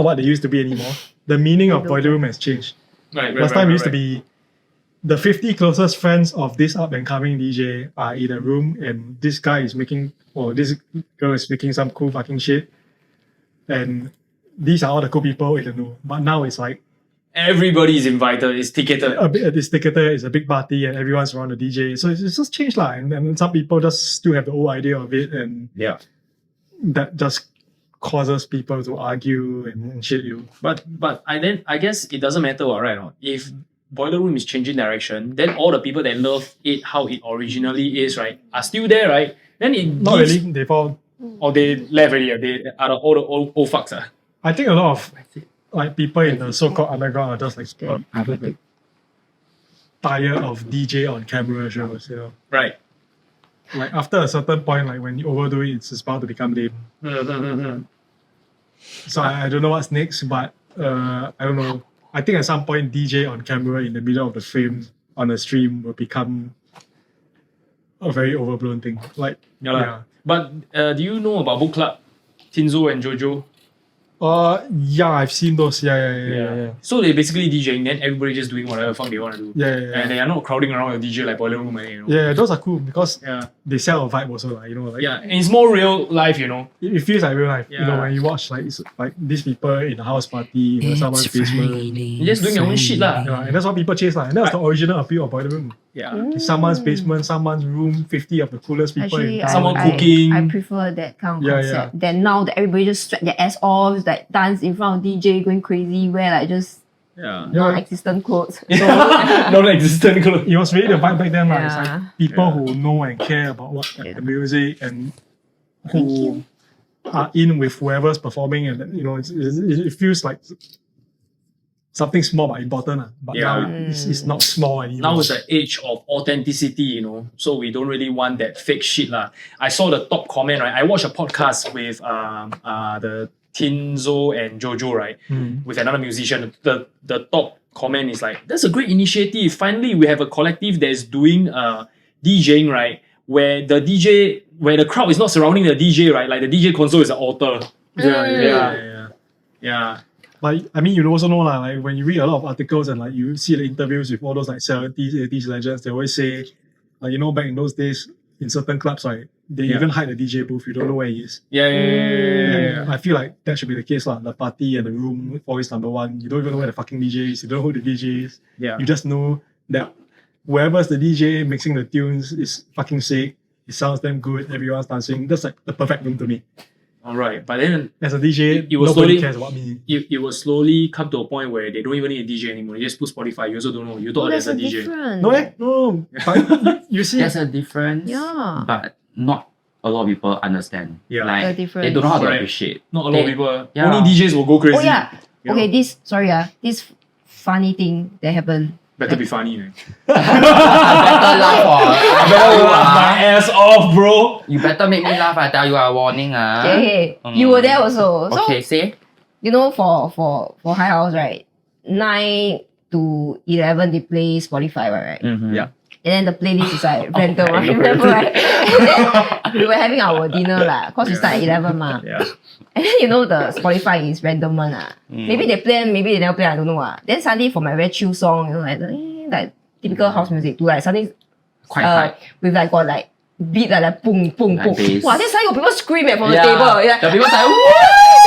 B: what they used to be anymore. The meaning of Boiler Room has changed.
A: Right,
B: Last time it used to be the 50 closest friends of this up and coming DJ are in a room and this guy is making, or this girl is making some cool fucking shit. And these are all the cool people in the know. But now it's like
A: everybody is invited, it's ticketed.
B: this ticketer is a big party and everyone's around the DJ. So it's just changed lah. And some people just still have the old idea of it and
A: Yeah.
B: that just causes people to argue and shit you.
A: But I guess it doesn't matter, right? If Boiler Room is changing direction, then all the people that love it how it originally is, right, are still there, right? Then it
B: Not
A: gives,
B: really. They found.
A: or they left already. They are all the old fucks.
B: I think a lot of like people in the so-called underground are just like tired of DJ on camera shows. You know,
A: Right.
B: like after a certain point, like when you overdo it, it's just bound to become lame. So I don't know what's next, but I don't know. I think at some point DJ on camera in the middle of the frame on a stream will become a very overblown thing. Like
A: Yeah, lah. But do you know about book club, Tinzo and Jojo?
B: yeah, I've seen those. Yeah.
A: So they basically DJing, then everybody just doing whatever the fuck they want to do.
B: Yeah.
A: And they are not crowding around the DJ like Boiler Room, you know.
B: Yeah, those are cool because
A: Yeah.
B: they sell a vibe also, like, you know, like
A: Yeah, and it's more real life, you know.
B: it feels like real life. You know,
A: Yeah.
B: when you watch like it's like these people in a house party in someone's basement.
A: They're just doing their own shit lah.
B: Yeah, and that's what people chase, like. And that's the original appeal of Boiler Room.
A: Yeah.
B: It's someone's basement, someone's room, 50 of the coolest people
D: Actually,
B: in town.
A: Someone cooking.
D: I prefer that kind of
B: Yeah,
D: concept. Then now that everybody just sweat their ass off, like dance in front of DJ, going crazy, wear like just
A: Yeah.
D: non-existent clothes.
A: Non-existent clothes.
B: It was really the vibe back then, like. It's
D: Yeah.
B: like people who know and care about what like, the music and who are in with whoever's performing, and you know, it feels like something small but important. But
A: Yeah.
B: now it's not small anymore.
A: Now it's an age of authenticity, you know. So we don't really want that fake shit lah. I saw the top comment, right? I watched a podcast with the Tinzo and Jojo, right? With another musician. The top comment is like, that's a great initiative. Finally, we have a collective that is doing DJing, right? Where the crowd is not surrounding the DJ, right? Like the DJ console is an altar. Yeah.
B: Like, I mean, you also know, like when you read a lot of articles and like you see the interviews with all those like 70s, 80s legends, they always say, like, you know, back in those days, in certain clubs, right, they even hide the DJ booth. You don't know where he is.
A: Yeah.
B: I feel like that should be the case, lah. The party and the room, always number one. You don't even know where the fucking DJ is. You don't know who the DJ is.
A: Yeah.
B: You just know that whoever's the DJ mixing the tunes is fucking sick. It sounds damn good. Everyone's dancing. That's like the perfect room to me.
A: All right. But then
B: As a DJ,
A: it was
B: nobody
A: slowly-
B: cares about me.
A: it will slowly come to a point where they don't even need a DJ anymore. They just put Spotify. You also don't know. You thought
D: There's
A: there's
D: a
A: a DJ.
D: difference.
B: No. But you see,
C: There's a difference,
D: Yeah.
C: but not a lot of people understand.
A: Yeah.
C: Like,
D: The difference.
C: they don't know how to
A: Correct.
C: appreciate.
A: Not a lot of
C: They-
A: people.
C: yeah.
A: Only DJs will go crazy.
D: Oh yeah.
A: You
D: Okay,
A: know?
D: this funny thing that happened.
A: Better be funny, man.
C: I better laugh or I
A: Better laugh
C: tell
A: my ass off, bro.
C: you ah. You better make me laugh. I tell you a warning.
D: Okay, you were there also. So
C: Okay, say.
D: you know, for High House, right? 9 to 11 they play Spotify, right?
C: Mm-hmm.
A: Yeah.
D: And then the playlist is like random,
C: I
D: right?
C: know.
D: Remember, right? And then we were having our dinner lah, cause we start at 11 ma.
A: Yeah.
D: And then you know the Spotify is random one ah. Maybe they play, maybe they never play, I don't know ah. Then suddenly for my very chill song, you know, like typical house music, to like something
C: Quite high.
D: with like got like beat like boom boom
C: Like
D: boom.
C: bass.
D: Wow, then suddenly got people scream from the table. Yeah.
C: The people say,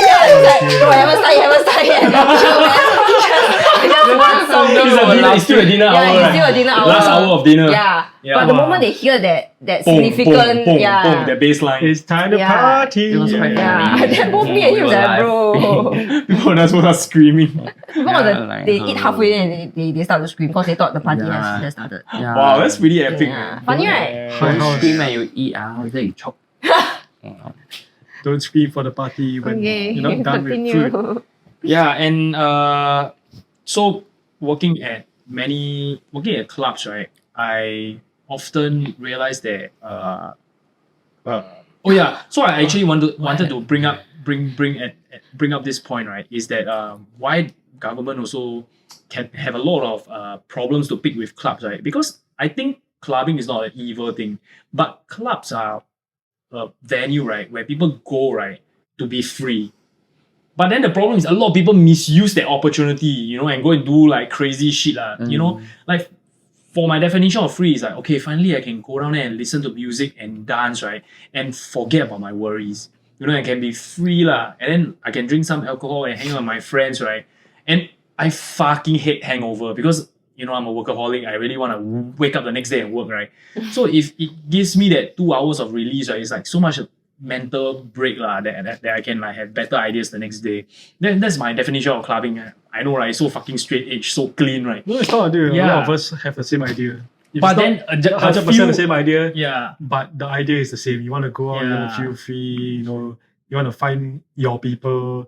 D: Yeah, it's like, no, I haven't start yet. Just one song.
A: It's still a dinner hour.
D: Yeah, it's
A: right?
D: still a dinner hour.
A: Last hour of dinner.
D: Yeah.
A: Yeah.
D: But the
A: Wow.
D: moment they hear that
A: Boom,
D: significant,
A: boom, boom,
D: yeah.
A: boom, the bass line.
B: it's time to
D: Yeah.
B: party.
C: It was quite
D: Yeah,
C: funny.
D: then both me and
C: We
D: him
C: were
D: was like,
C: live.
D: bro.
A: People just were screaming.
C: Yeah,
D: They
C: like,
D: eat halfway and they start to scream because they thought the party
C: Yeah.
D: has started.
C: Yeah.
A: Wow, that's pretty epic.
D: Yeah.
A: Man.
D: Funny, right?
C: Don't scream when you eat. Later you choke.
B: Don't scream for the party when
D: Okay,
B: you're not done with food.
D: continue.
A: Yeah, and so working at clubs, right? I often realize that so I actually wanted to bring up this point, right? Is that why government also can have a lot of problems to pick with clubs, right? Because I think clubbing is not an evil thing, but clubs are a venue, right, where people go, right, to be free. But then the problem is a lot of people misuse that opportunity, you know, and go and do like crazy shit. You know, like for my definition of free is like, okay, finally I can go down there and listen to music and dance, right? And forget about my worries. You know, I can be free and then I can drink some alcohol and hang out with my friends, right? And I fucking hate hangover because, you know, I'm a workaholic. I really want to wake up the next day and work, right? So if it gives me that 2 hours of release, right, it's like so much mental break lah, that I can like have better ideas the next day. Then that's my definition of clubbing. I know, right? So fucking straight edge, so clean, right?
B: No, it's not idea. A
A: Yeah.
B: lot of us have the same idea. If
A: But
B: it's
A: then
B: not
A: a
B: 100%
A: few-
B: the same idea,
A: Yeah.
B: but the idea is the same. You want to go out, you want to
A: Yeah.
B: feel free, you know, you want to find your people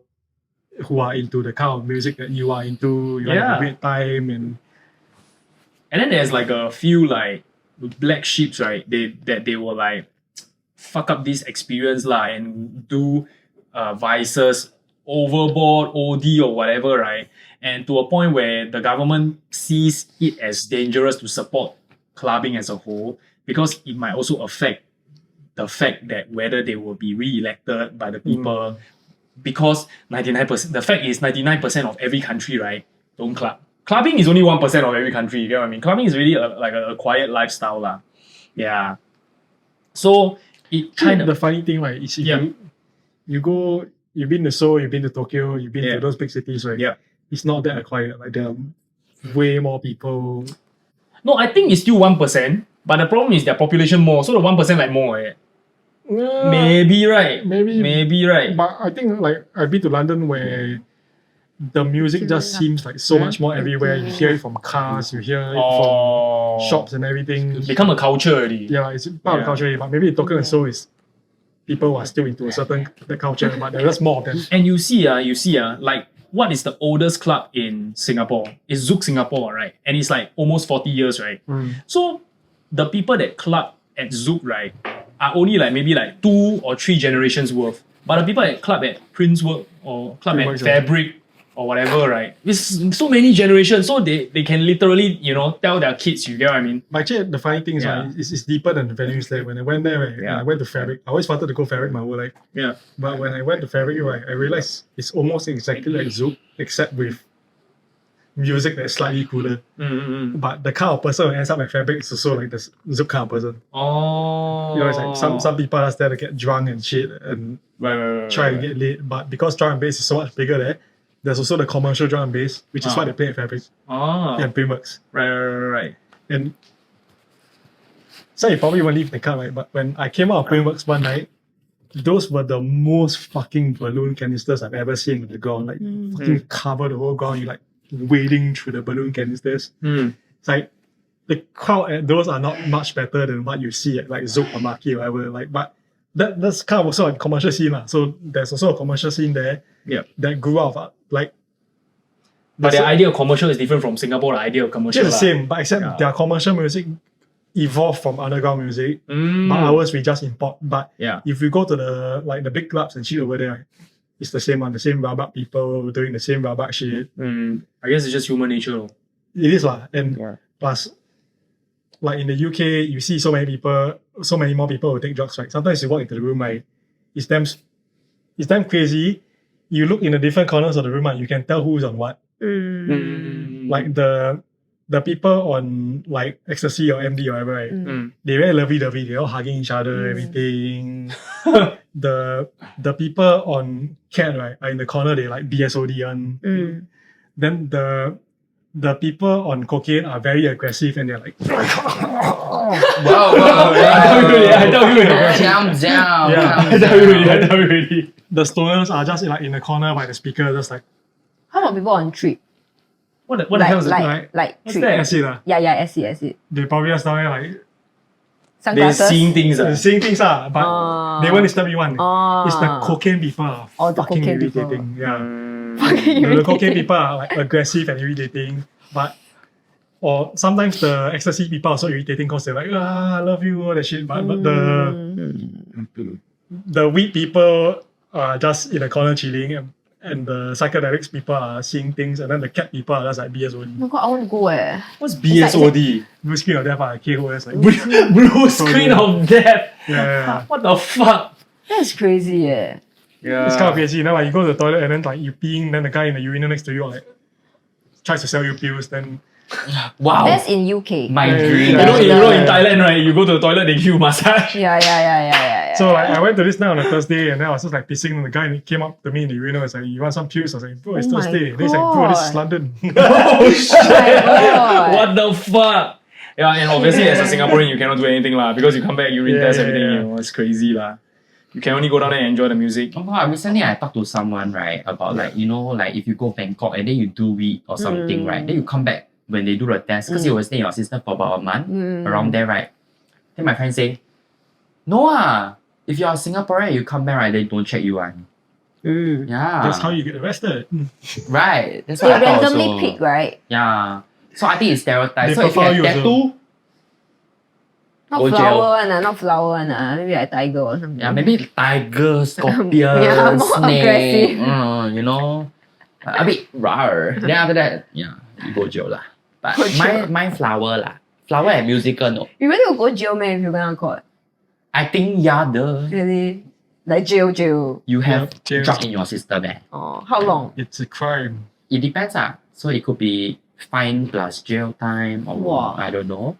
B: who are into the kind of music that you are into, you want to have a
A: Yeah.
B: great time and
A: And then there's like a few like black sheeps, right? They will like fuck up this experience lah and do vices overboard, OD or whatever, right? And to a point where the government sees it as dangerous to support clubbing as a whole because it might also affect the fact that whether they will be re-elected by the people. Because 99%, the fact is 99% of every country, right, don't club. Clubbing is only 1% of every country, you get what I mean? Clubbing is really like a quiet lifestyle lah. Yeah. So it kind
B: the
A: of
B: funny thing, right, is if
A: Yeah.
B: you go, you've been to Seoul, you've been to Tokyo, you've been
A: Yeah.
B: to those big cities, right?
A: Yeah.
B: It's not that quiet. Like there are way more people.
A: no, I think it's still 1%, but the problem is their population more, so the 1% like more. Maybe right. Maybe right.
B: But I think like I've been to London where the music just seems like so much more everywhere. You hear it from cars, you hear it from shops and everything.
A: Become a culture already.
B: Yeah, it's part of the culture. But maybe in Tokyo and Seoul is people who are still into a certain the culture, but there's just more of them.
A: And you see, like what is the oldest club in Singapore? It's Zouk Singapore, right? And it's like almost 40 years, right? So the people that club at Zouk, right, are only like maybe like 2 or 3 generations worth. But the people at club at Princework or club
B: Pretty
A: at
B: much, yeah.
A: Fabric or whatever, right? It's so many generations, so they can literally, tell their kids, you get what I mean?
B: But actually, the funny thing is,
A: Yeah.
B: right, it's deeper than the venues there. When I went there, right,
A: Yeah.
B: I went to Fabric. I always wanted to go Fabric my whole life.
A: Yeah.
B: But when I went to Fabric, right, I realized it's almost exactly like Zouk, except with music that's slightly cooler. But the kind of person who ends up at Fabric is also like the Zouk kind of person.
A: Oh.
B: You know, it's like some people are just there to get drunk and shit and
A: right,
B: try and get lit. But because drum and bass is so much bigger there, there's also the commercial drum and bass, which is
A: Ah.
B: what they play at Fabric
A: Oh.
B: and Primax.
A: Right.
B: And so you probably won't leave the car, right? But when I came out of Primax one night, those were the most fucking balloon canisters I've ever seen on the ground. Like fucking cover the whole ground. You like wading through the balloon canisters. It's like the crowd at those are not much better than what you see at like Zouk or Maki or whatever. Like, but that's kind of also a commercial scene lah. So there's also a commercial scene there.
A: Yeah.
B: That grew out of like.
A: But the idea of commercial is different from Singapore, the idea of commercial.
B: Just the
A: lah.
B: same, but except their commercial music evolved from underground music.
A: Mm.
B: But ours we just import. But
A: Yeah.
B: if you go to the big clubs and shit over there, it's the same one, the same rabak people doing the same rabak shit.
A: I guess it's just human nature. Lor.
B: It is lah. And plus, like in the UK, you see so many more people who take drugs, right? Sometimes you walk into the room, right? It's damn crazy. You look in the different corners of the room, right? You can tell who's on what. Like the people on like ecstasy or MD or whatever, right? They very lovey-dovey. They're all hugging each other, everything. the people on cat, right, are in the corner. They like BSOD on. Then the people on cocaine are very aggressive and they're like,
C: Wow.
A: I tell you,
C: Calm down.
B: Yeah.
C: calm
A: I
C: down.
A: tell you already.
B: the stoners are just like in the corner by the speaker, just like
D: How about people on trip?
A: What the hell is it?
B: right?
D: Like
A: What's
D: trip.
A: that?
B: That's it.
D: Yeah, I see.
B: They probably just down there like
A: They're
D: Sunglasses.
A: seeing things.
B: saying things, but they won't disturb you one. It's the cocaine people are
D: Oh, the
B: fucking
D: cocaine people.
B: irritating. Yeah.
D: Fucking
B: The cocaine people are like aggressive and irritating, or sometimes the ecstasy people are so irritating because they're like, I love you, all that shit. But the weed people are just in the corner chilling, and the psychedelics people are seeing things, and then the cat people are just like
D: Oh
B: BSOD.
D: my god, I want to go eh.
A: What's BSOD?
B: Blue screen of death, KOS. Like,
A: Blue screen of death.
B: yeah.
A: What the fuck?
D: That's crazy eh.
A: Yeah.
B: It's kind of crazy. You know, like you go to the toilet and then like you peeing, then the guy in the urinal next to you like tries to sell you pills, then
C: Wow.
D: That's in UK.
C: My
B: Yeah,
C: dream.
B: yeah,
A: You know in Thailand, right? You go to the toilet, they give you massage.
D: Yeah.
B: so like I went to this night on a Thursday and then I was just like pissing and the guy came up to me in the urinal and was like, you want some pills? I was like, bro, it's
D: Oh my
B: Thursday. Then he's like, bro, this is
D: God.
B: London.
A: Oh shit!
D: God.
A: What the fuck? Yeah, and obviously as a Singaporean, you cannot do anything lah because you come back, urine
B: Yeah,
A: test
B: yeah,
A: everything.
B: yeah.
A: You know, it's crazy lah. You can only go down there and enjoy the music.
C: Oh God, recently I talked to someone, right, about like, you know, like if you go Bangkok and then you do it or something, right, then you come back when they do the test, because you will stay in your sister for about a month, around there, right? Then my friend say, no if you're a Singaporean, you come back, right, they don't check you one. Yeah.
B: That's how you get arrested.
C: Right. That's
D: They
C: what I thought
D: randomly
C: also.
D: pick, right?
C: Yeah. So I think it's stereotyped.
B: They
C: So if you
B: profile
C: have
B: you also.
C: tattoo,
D: Not
C: Go jail.
D: flower one, not flower one. Maybe like tiger or something.
C: yeah, maybe tiger, scorpion,
D: Yeah, more
C: snake,
D: aggressive.
C: you know, a bit rar. Then after that, yeah, you go jail lah. But
D: Go jail.
C: mine flower lah. Flower and musical no.
D: You really will go jail, man, if you're gonna caught.
C: I think yeah, the
D: Really? Like jail.
C: you have
B: jail.
C: drug in your system.
D: Oh, how long?
B: It's a crime.
C: It depends So it could be fine plus jail time or
D: Wow.
C: I don't know.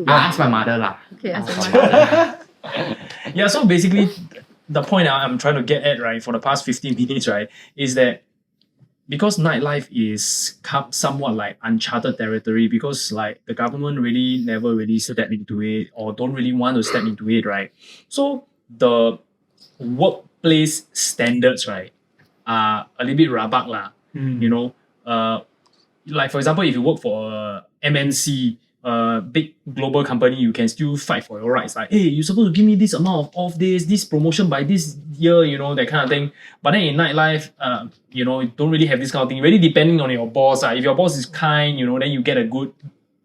C: I ask my mother lah.
D: Okay,
C: Ask
D: ask
C: my
D: your
C: mother.
A: Yeah, so basically, the point I'm trying to get at, right, for the past 15 minutes, right, is that because nightlife is somewhat like uncharted territory, because like the government really never really stepped into it or don't really want to step into it, right? So the workplace standards, right, are a little bit rabak lah. You know, like for example, if you work for a MNC, big global company, you can still fight for your rights. Like, hey, you're supposed to give me this amount of off days, this promotion by this year, you know, that kind of thing. But then in nightlife, you know, you don't really have this kind of thing. Really depending on your boss. If your boss is kind, you know, then you get a good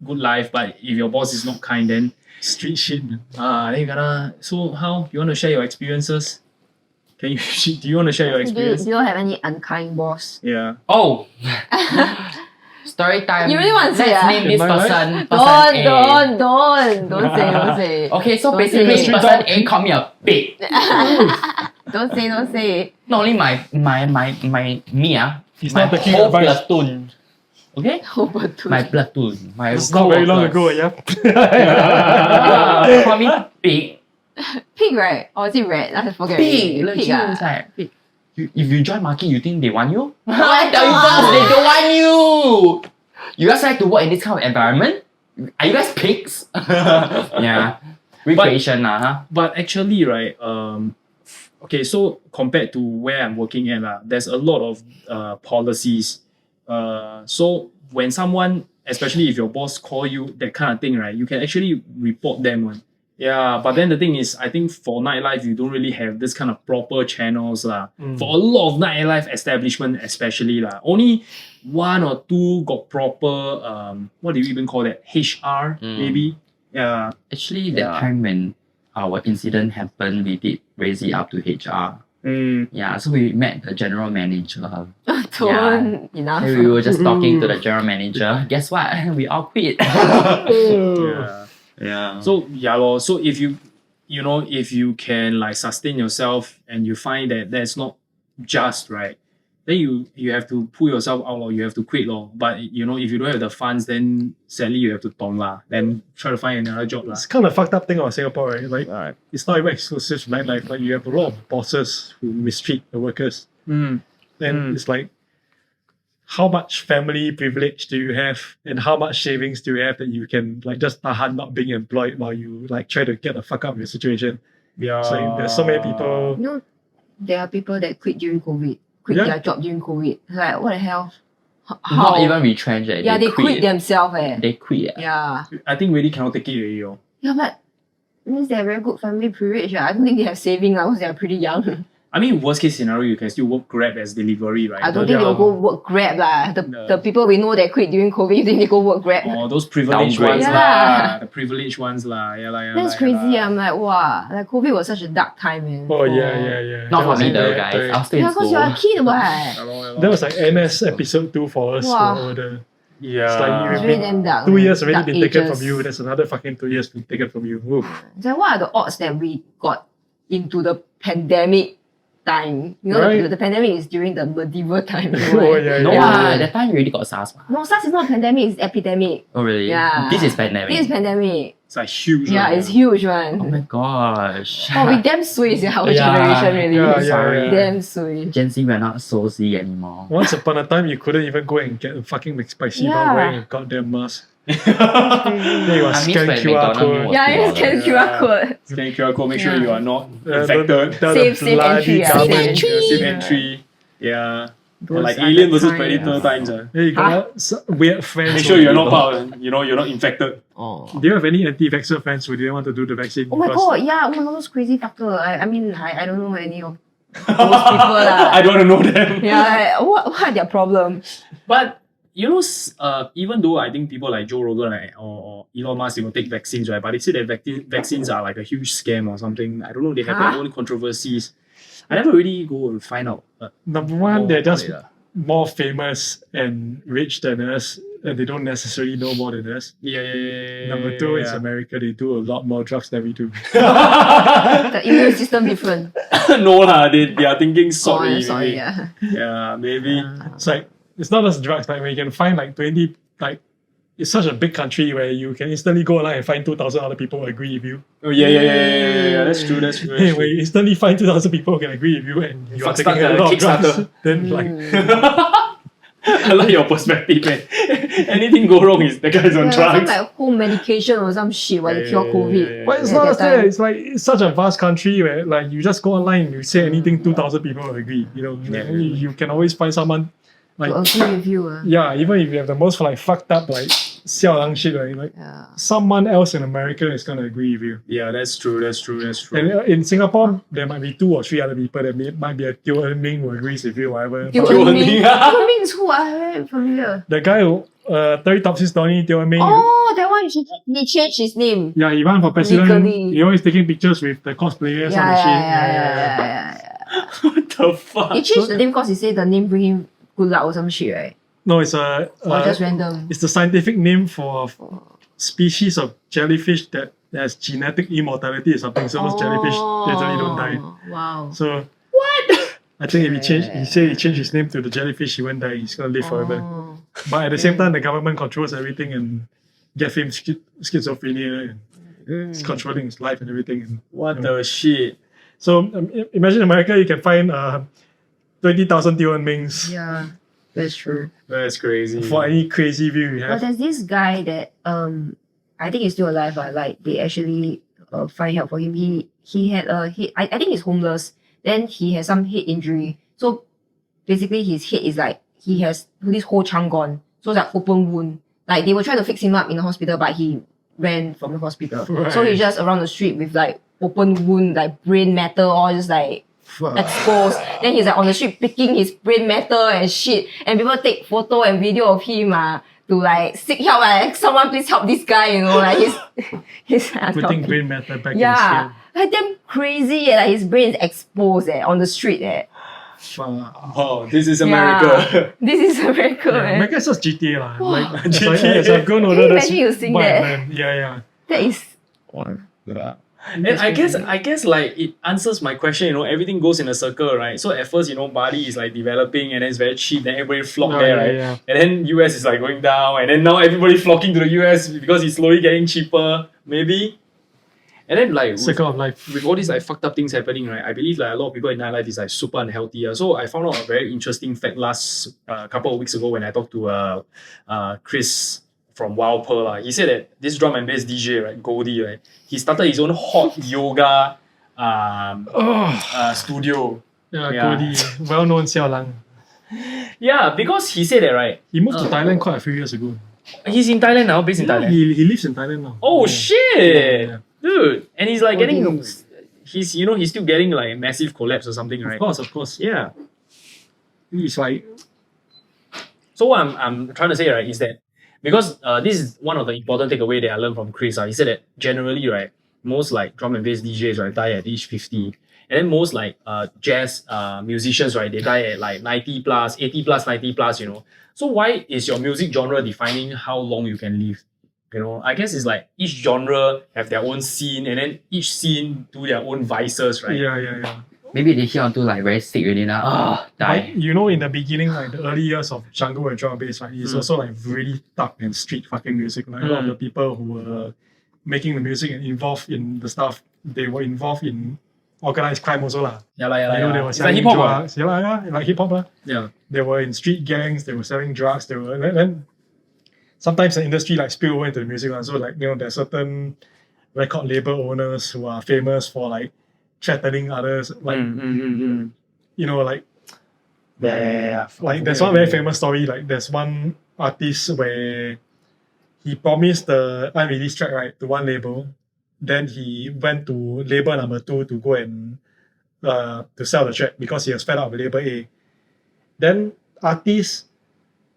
A: life. But if your boss is not kind, then
B: Street shit, man.
A: then you gotta. So how you want to share your experiences? Can you? Do you want to share your
D: Do
A: experience?
D: you have any unkind boss?
A: Yeah.
C: Oh. Story time.
D: You really want to say
C: Let's
D: ah?
C: name this
B: Am I right?
C: person.
D: Don't
C: A.
D: don't say.
C: Okay, so
D: Don't
C: basically,
D: say.
C: person A called me a pig.
D: Don't say.
C: Not only my
B: He's
C: my
B: not taking
C: whole
B: advice.
C: platoon. Okay, my platoon, my
B: It's not very long ago, yeah.
C: Call me pig.
D: Pig, right? Or is it rat? I forget.
C: Pig.
D: already.
C: Legit, it's like
D: Pig.
C: if you join market, you think they want you? I tell you first, they don't want you. You guys like to work in this kind of environment? Are you guys pigs? Yeah, recreation huh?
A: But actually, right, okay, so compared to where I'm working at, there's a lot of policies. So when someone, especially if your boss call you, that kind of thing, right, you can actually report them one. Yeah, but then the thing is, I think for nightlife, you don't really have this kind of proper channels lah. For a lot of nightlife establishment, especially lah, only one or two got proper what do you even call that? HR maybe. Yeah.
C: Actually, that time when our incident happened, we did raise it up to HR. Yeah, so we met the general manager.
D: Don't enough.
C: And we were just talking to the general manager. Guess what? We all quit.
A: Yeah.
C: Yeah.
A: So yeah, lor. So if if you can like sustain yourself and you find that that's not just right, then you have to pull yourself out or you have to quit lor. But if you don't have the funds, then sadly you have to tong lah. Then try to find another job lah.
B: It's kind of fucked up thing about Singapore, right? Like, it's not even exclusive to nightlife. Like, you have a lot of bosses who mistreat the workers. Then it's like, how much family privilege do you have, and how much savings do you have that you can like just tahan not being employed while you like try to get the fuck out of your situation?
A: Yeah.
B: So there's so many people.
D: You know, there are people that quit during COVID, quit
B: Yeah.
D: their job during COVID. Like, what the hell?
C: Not even retrenched.
D: Yeah, they quit themselves.
C: They quit.
D: Yeah.
A: I think really cannot take it already. Yo.
D: Yeah, but it means they have very good family privilege. I don't think they have saving because they are pretty young.
A: I mean, worst case scenario, you can still work Grab as delivery, right?
D: I don't think they'll go work Grab lah. The people we know that quit during COVID, you think they go work Grab?
A: Or those privileged
C: Downgrade.
A: ones
D: Yeah.
A: lah. The privileged ones lah. Yeah, lah.
D: That's crazy. I'm like, wow, like COVID was such a dark time, man.
B: Oh yeah.
C: Not
B: That
C: for
B: was
C: me
B: like
C: though,
B: very-
C: guys.
B: very-
C: I'll stay in
D: Yeah, because
C: school.
D: you're a kid, what?
B: That was like MS episode 2 for us.
D: Wow.
B: Over the
A: Yeah.
B: It's like
D: It's
B: you
D: really damn dark.
B: 2
D: man.
B: years already
D: Dark
B: been taken
D: ages.
B: from you. There's another fucking 2 years been taken from you. Oof.
D: It's like, what are the odds that we got into the pandemic time? You know,
B: Right.
D: the pandemic is during the medieval time. You know,
B: Oh
D: right?
B: yeah,
C: No,
B: yeah.
C: that time you already got SARS.
D: No, SARS is not pandemic, it's epidemic.
C: Oh really?
D: Yeah.
C: This is pandemic.
D: This is pandemic.
A: It's like huge.
D: Yeah,
A: right?
D: it's huge one.
C: Oh my gosh.
D: Oh, we damn sweet, yeah, our
C: Yeah.
D: generation really.
B: Yeah, yeah,
C: Sorry.
B: yeah.
D: Damn sweet.
C: Gen Z, we're not so Z anymore.
B: Once upon a time, you couldn't even go and get a fucking McSpicy without
D: Yeah.
B: wearing a goddamn mask. Then you
C: I miss
B: scan
C: when
B: QR
C: McDonald's
B: code.
C: was
D: Yeah, you
C: $2.
D: scan QR code.
A: Scan QR code, make sure
D: Yeah.
A: you are not
B: Don't
A: infected.
B: tell
D: Safe-
B: the
D: safe entry,
B: bloody
D: yeah.
B: government.
A: Safe
D: Yeah.
A: entry. Yeah.
D: Those
A: And like
D: are
A: Alien
D: the
A: versus
D: times.
A: Predator times.
B: Hey, you got weird friends.
A: Make sure
B: who-
A: you're not part. You're not infected.
D: Oh.
B: Do you have any anti-vaxxer friends who didn't want to do the vaccine?
D: Oh my
B: because-
D: god, yeah, oh my god, those crazy fucker. I mean, I don't know any of those people lah.
A: I don't want to know them.
D: Yeah, what are their problems?
A: But you know, even though I think people like Joe Rogan or Elon Musk, take vaccines, right? But they say that vaccines are like a huge scam or something. I don't know. They have their
D: Huh?
A: own controversies. I never really go and find out.
B: Number one, they're just
A: about it,
B: more famous and rich than us, and they don't necessarily know more than us.
A: Yeah.
B: Number two, it's America. They do a lot more drugs than we do.
D: The immune system different.
A: No lah, they are thinking sorry.
D: Oh, sorry,
A: maybe.
D: yeah.
A: Yeah, maybe.
B: It's like it's not just drugs. Like when you can find like 20, like it's such a big country where you can instantly go online and find 2,000 other people who agree with you.
A: Oh yeah. That's true. That's true.
B: Hey, when you instantly find 2,000 people who can agree with you and you are taking a
A: Kickstarter,
B: lot of drugs,
A: Kickstarter.
B: then like
A: I like your perspective, man. Anything go wrong is the guy's on
D: Yeah, some
A: drugs.
D: like home medication or some shit while you cure COVID.
B: But it's
D: Yeah,
B: not
D: that
B: just that.
D: time.
B: It's like it's such a vast country where like you just go online and you say anything, 2,000 people will agree. You know, you can always find someone like
D: To agree with you.
B: yeah, even if you have the most like fucked up like xiao lang shit, right? Like
D: Yeah.
B: someone else in America is gonna agree with you.
A: Yeah, that's true.
B: And in Singapore, there might be 2 or 3 other people. There might be a Teo En Ming who agrees with you, whatever.
D: Teo
B: But
A: Teo En
D: En Ming.
A: Ming.
D: Teo En Ming is who? I'm very familiar.
B: the guy who Terry Topsy's Tony, Teo En Ming.
D: Oh, that one, he changed his name.
B: Yeah, he ran for president.
D: Legally.
B: He always taking pictures with the cosplayers on the shit.
D: Yeah.
A: What the fuck?
D: He changed the name because he said the name bring him good luck or some shit, right?
B: No, it's
D: Or just random.
B: it's the scientific name for species of jellyfish that has genetic immortality or something. So those jellyfish usually don't die.
D: Wow.
B: So what? I think if he said he changed his name to the jellyfish, he won't die. He's gonna live forever.
D: Oh.
B: But at the same time, the government controls everything and gave him schizophrenia. And it's controlling his life and everything. And,
A: What the shit?
B: so imagine America, you can find 20,000 Teo En Mings
D: Yeah, that's true.
A: That's crazy.
B: for any crazy view you
D: But
B: have.
D: there's this guy that I think he's still alive. Like they actually find help for him. He had a head. I think he's homeless. Then he has some head injury. So basically, his head is like he has this whole chunk gone. So it's like open wound. Like they were trying to fix him up in the hospital, but he ran from the hospital.
B: Right.
D: So he's just around the street with like open wound, like brain matter, all just like exposed. Then he's like on the street picking his brain matter and shit. And people take photo and video of him to like seek help. Like someone please help this guy, you know, like he's
B: Putting brain matter back in his
D: yeah,
B: head.
D: like damn crazy. Like his brain is exposed on the street.
B: Fuck.
A: Oh, this is America.
D: This is America,
B: Yeah,
D: man.
B: America's just GTA lah. Like, it's
A: GTA.
B: like, as I've grown
D: Can
B: older,
D: you
B: that's
D: imagine you sing
B: what I
D: that?
B: learned. Yeah.
D: That is
A: And I guess like it answers my question, everything goes in a circle, right? So at first, Bali is like developing and then it's very cheap, then everybody flock there, right?
B: Yeah.
A: And then US is like going down, and then now everybody flocking to the US because it's slowly getting cheaper, maybe. And then like
B: Circle of life.
A: with all these like fucked up things happening, right? I believe like a lot of people in nightlife is like super unhealthy. So I found out a very interesting fact last couple of weeks ago when I talked to Chris from Wild Pearl. He said that this drum and bass DJ, right, Goldie, right, he started his own hot yoga studio.
B: Yeah,
A: Yeah.
B: Cody, well-known Xiao Lang.
A: Yeah, because he said that, right,
B: He moved to Thailand quite a few years ago.
A: he's in Thailand now, based in
B: Yeah,
A: Thailand.
B: he lives in Thailand now.
A: Oh
B: Yeah.
A: shit!
B: Yeah.
A: Dude. And he's like
D: Goldie
A: getting
D: knows.
A: he's still getting like massive collabs or something, right?
B: Of course.
A: Yeah.
B: It's like,
A: So what I'm trying to say, right, is that because this is one of the important takeaway that I learned from Chris. He said that generally, right, most like drum and bass DJs, right, die at age 50. And then most like jazz musicians, right, they die at like 90 plus, 80 plus, 90 plus, So why is your music genre defining how long you can live? I guess it's like each genre have their own scene and then each scene do their own vices, right?
B: yeah.
C: Maybe they hear until like very sick already now. Die.
B: Like, in the beginning, like the early years of jungle and drum and bass, right, it's also like really dark and street fucking music. Like a lot of the people who were making the music and involved in the stuff, they were involved in organized crime also lah.
A: Yeah,
B: They were
A: It's
B: selling
A: like hip hop.
B: drugs. Yeah, like hip hop lah.
A: Yeah.
B: They were in street gangs. They were selling drugs. They were then sometimes the industry like spill over into the music one. So like there's certain record label owners who are famous for like threatening others. Like like like there's one very famous story. Like there's one artist where he promised the unreleased track right to one label, then he went to label number 2 to go and to sell the track because he was fed up with label A. Then artist,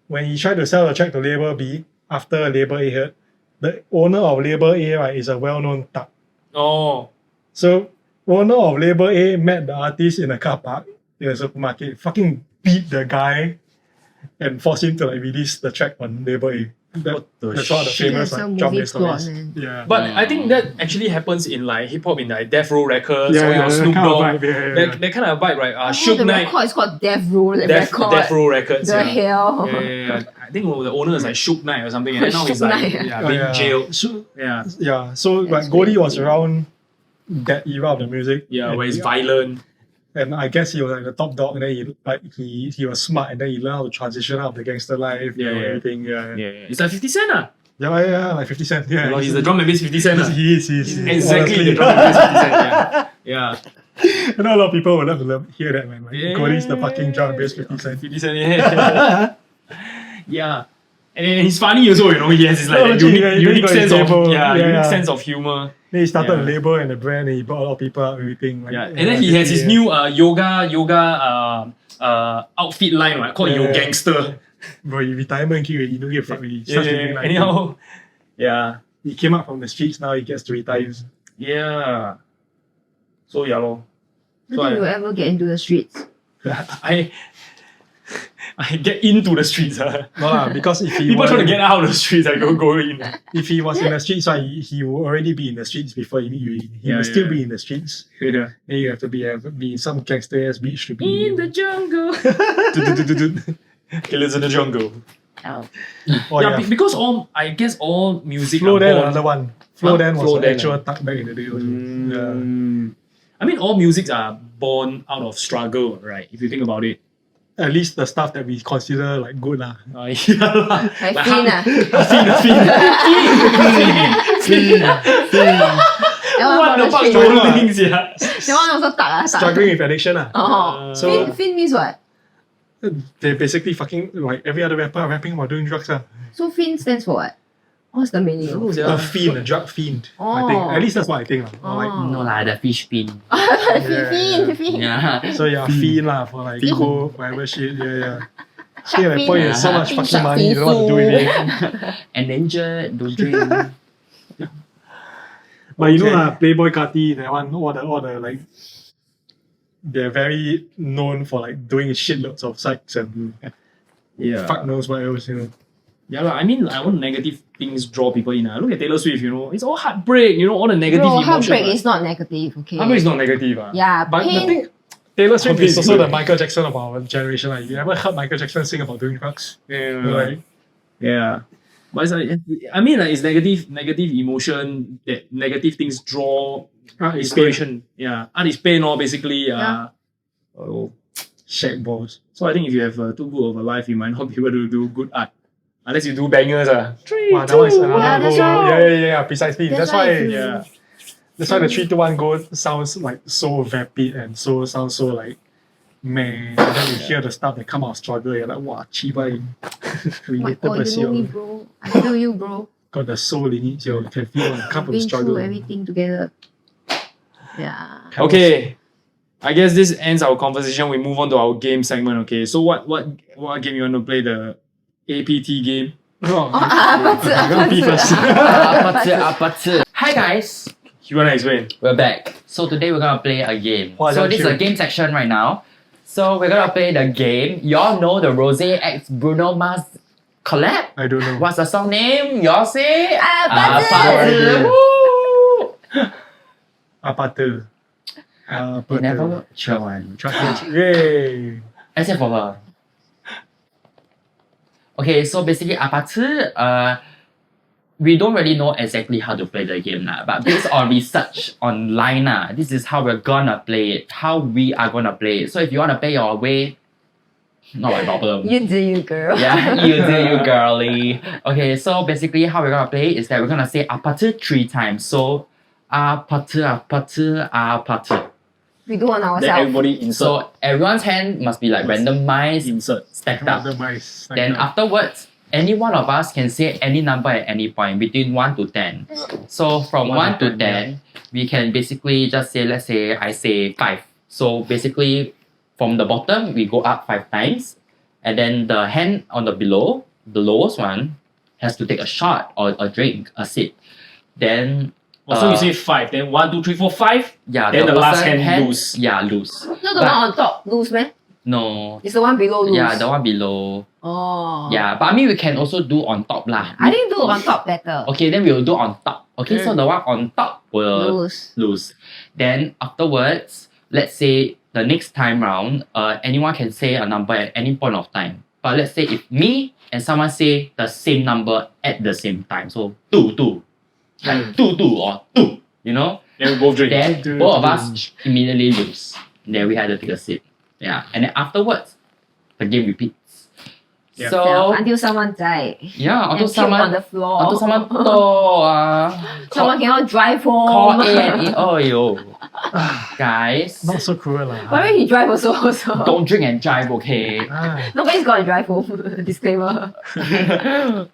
B: when he tried to sell the track to label B after label A heard, the owner of label A right is a well-known thug.
A: Oh.
B: So owner of label A met the artist in a car park in a supermarket, fucking beat the guy and forced him to like release the track on label A. That's one of the famous
D: That's a
B: like drum
D: movie
B: bass stories.
D: plot, man.
B: Yeah.
A: But I think that actually happens in like hip hop in like Death Row Records
B: Yeah,
A: or
B: yeah,
A: your
B: that
A: Snoop
B: kind of
A: Dogg.
B: vibe, yeah.
A: That kind of vibe, right?
D: Oh,
A: Shook
D: the
A: Knight,
D: record is called Death Row. The
A: Death
D: record.
A: Row Records.
D: The
A: yeah.
D: hell.
A: Yeah. I think the owner is like Shook Knight or something, and now he's
D: Shook
A: like
D: Knight.
A: being jailed.
B: So,
A: Yeah,
B: yeah. So
D: That's
B: like Goldie was
D: weird.
B: around that era of the music.
A: yeah,
B: and
A: where it's violent.
B: And I guess he was like the top dog, and then he was smart, and then he learned how to transition out of the gangster life,
A: Yeah, yeah.
B: everything. Yeah,
A: It's like 50 Cent,
B: like 50 Cent. Yeah,
A: He's the drum and bass 50 Cent.
B: He is.
A: Exactly
B: Honestly.
A: the drum and bass 50 Cent. Yeah.
B: I know a lot of people would love to hear that, man. Like,
A: Yeah.
B: Goldie's the fucking drum and bass 50 Cent.
A: 50 Cent, yeah. Yeah. And he's funny also, he has this like
B: No,
A: that
B: legit, yeah, he
A: unique
B: got his
A: sense of
B: label.
A: unique sense of humor.
B: Then he started
A: Yeah.
B: a label and a brand, and he brought a lot of people out, everything. Like,
A: Yeah. And then he has his new yoga outfit line, right? Called
B: Yeah.
A: Yo Gangster.
B: Bro, he retirement kid already, don't give a fuck already. He starts living life.
A: Anyhow. Yeah.
B: He came out from the streets, now he gets to retire.
A: Yeah. So yeah lor.
D: Do you think you'll ever get into the streets?
A: I get into the streets.
B: No lah, because if he
A: People trying to
B: wasn't-
A: get out of the streets, I go in.
B: if he was in the streets, he will already be in the streets before he meet you. He
A: Yeah,
B: will still
A: yeah.
B: be in the streets.
A: Yeah.
B: Then you have to be some gangster ass beach to be
A: In the jungle. Killers in the jungle.
D: Oh.
B: Oh,
A: yeah, because I guess all music
B: Flow
A: are
B: Dan,
A: born-
B: another one. Flow
A: Huh?
B: Dan was
A: Flow
B: an
A: Dan,
B: actual thug back in the day. Also. Yeah.
A: I mean, all musics are born out of struggle, right? If you think about it.
B: At least the stuff that we consider like good lah.
A: Yeah lah.
D: Like Finn ah. That one
A: What
D: from
A: the fuck
D: street.
A: things, yeah.
D: That one also tak ah. tak.
B: Struggling with addiction lah.
D: Oh.
B: So-
D: Finn means what?
B: They basically fucking like every other rapper are rapping about doing drugs lah.
D: So Finn stands for what? What's the meaning?
B: A fiend, a drug fiend. I think.
D: Oh.
B: At least that's what I think lah. Or like,
D: Oh.
C: No lah, the fish fin.
D: Finn.
C: Yeah.
B: so you're a fiend lah for like
C: Fiend.
B: coke, whatever shit. Yeah.
D: Shark
B: Yeah, the
D: fin.
B: point is so much
D: Fin
B: fucking
D: shark,
B: money, you
D: fin
B: don't know what to do with it.
C: Endangered, don't drink.
B: But you know
A: Okay.
B: lah, Playboy Carti, that one, all the like, they're very known for like doing shitloads of sex and
A: Yeah.
B: fuck knows what else, you know.
A: Yeah, lah. I mean, I want negative things draw people in. Look at Taylor Swift, it's all heartbreak, all the negative
D: Bro,
A: emotion.
D: heartbreak
A: right?
D: is not negative, okay?
A: Heartbreak is not negative.
D: Yeah,
B: But
D: pain.
B: the thing, Taylor Swift
A: Heartbreak
B: is
A: is
B: also
A: good.
B: the Michael Jackson of our generation. Like, you ever heard Michael Jackson sing about doing drugs?
A: Yeah.
B: Like,
A: Yeah. But it's like, I mean, like, it's negative emotion, that negative things draw
B: art is
A: inspiration. Yeah. Art is pain, basically.
D: Yeah.
A: Oh.
B: shag balls.
A: So I think if you have too good of a life, you might not be able to do good art. Unless you do bangers.
B: Wow, that one is another
D: Yeah, that's
B: whole-
D: right.
B: yeah, precisely. That's
D: why
B: why,
D: it's-
A: Yeah.
B: that's why the 3-2-1 goal sounds like so vapid and sounds so like man. And then you hear the stuff that come out of struggle, you're like, wow, chibai.
D: Oh my
B: Related
D: god, you know me,
B: person.
D: bro. I feel you, bro.
B: Got the soul in it, you can feel it come from
D: Been
B: struggle.
D: through everything together. Yeah.
A: Okay. I guess this ends our conversation. We move on to our game segment, okay? So what game you want to play? The APT game?
B: Oh,
D: Apateu,
B: you're gonna be first.
C: Apateu. Hi guys,
A: You want to explain?
C: we're back. So today we're gonna play a game.
B: Wow,
C: So
B: that's
C: this is a
B: cute.
C: game section right now. So we're gonna play the game. Y'all know the Rose X Bruno Mars collab?
B: I don't know.
C: What's the song name? Y'all say?
D: Apateu.
C: Woo!
B: Apateu.
C: You never chill one.
B: Yay.
C: Except for her. Okay, so basically Apateu, we don't really know exactly how to play the game lah, but based on research online this is how we're gonna play it, how we are gonna play it. So if you wanna play your way, Not my problem.
D: You do you, girl.
C: Yeah, you do you, girly. Okay, so basically how we're gonna play is that we're gonna say Apateu 3 times. So Apateu, Apateu, Apateu.
D: We do on
A: Then
D: ourselves.
A: everybody insert.
C: So everyone's hand must be like randomized,
A: Insert.
C: stacked up.
B: Randomize.
C: Then afterwards, any one of us can say any number at any point between 1 to 10. So from 1 to 10, we can basically just say, let's say I say 5. So basically from the bottom, we go up 5 times. And then the hand on the below, the lowest one, has to take a shot or a drink, a sip. Then
A: So you say 5, then 1, 2, 3, 4, 5.
C: yeah,
A: Then the last
C: person
A: hand lose.
C: Yeah, lose.
D: Not the one on top, lose, man.
C: No.
D: It's the one below lose.
C: Yeah, the one below.
D: Oh.
C: Yeah, but I mean we can also do on top lah.
D: I think do on top better.
C: Okay, then we will do on top. Okay, so the one on top will
D: Lose.
C: lose. Then afterwards, let's say the next time round, anyone can say a number at any point of time. But let's say if me and someone say the same number at the same time, so 2, like 2, or 2, you know,
A: Then we both drink.
C: then both of us immediately lose. Then we had to take a sip. Yeah, and then afterwards, the game repeats.
A: Yeah.
C: So
D: Until someone died.
C: yeah,
D: And
C: until
D: puke on
C: someone
D: the floor.
C: until someone toh
D: Someone cannot drive home.
C: call A&E. Oh yo, guys,
B: Not so cruel lah.
D: But when he drive also.
C: don't drink and drive, okay?
B: Ah,
D: Nobody's gonna drive home. Disclaimer.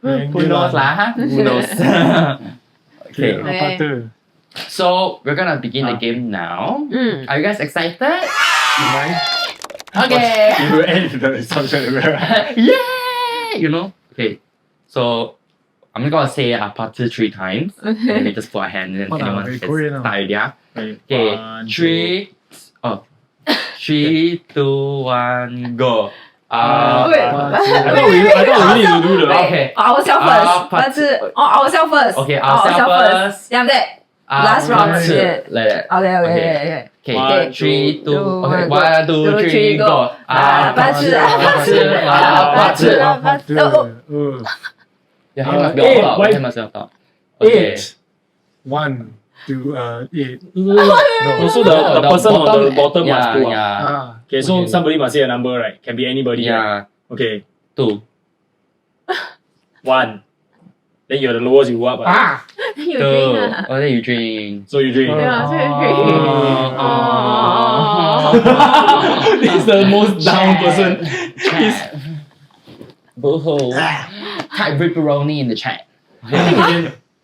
C: Who knows lah? Huh? Who knows? Okay,
D: Okay.
B: Apateu.
C: so we're gonna begin the game now.
D: Mm.
C: Are you guys excited?
B: Right?
C: Okay.
A: You will end the assumption.
C: Yeah, you know. Okay, so I'm gonna say Apateu 3 times. And we just put our hand and then
B: What
C: anyone
B: very
C: can
B: Korean
C: start already. Yeah. Okay,
A: One,
C: 3, 3, 2, 1, go.
D: Wait.
A: I thought we need to do the.
C: Okay.
D: Ourselves first.
C: But-
D: Ourselves first.
C: Okay, ourselves first.
D: Then after that. Last round,
C: Apateu,
D: yeah.
C: like that.
D: Okay.
C: Okay,
A: One,
C: 3, 2,
D: two,
C: okay,
D: one,
C: 1, 2, 3, go.
D: Apateu,
C: Apateu, Apateu.
B: Apateu.
C: Your hand must be
A: Eight,
C: on top.
A: why-
C: Your hand must be on top. Okay.
B: 8. 1, 2, 8.
A: Also, the person on the bottom must
C: yeah,
A: go up.
C: yeah,
B: Ah,
A: Okay, so
B: okay.
A: somebody must say a number, right? Can be anybody. Right?
C: yeah.
A: Okay,
C: 2.
A: 1. Then you're the lowest, you go up. Right?
D: Then you
C: 2.
D: drink ah.
C: Oh, then you drink.
A: So you drink.
D: Yeah, so you drink.
A: This is the most down person.
C: Chat. Boo-hoo. Type pepperoni in the chat.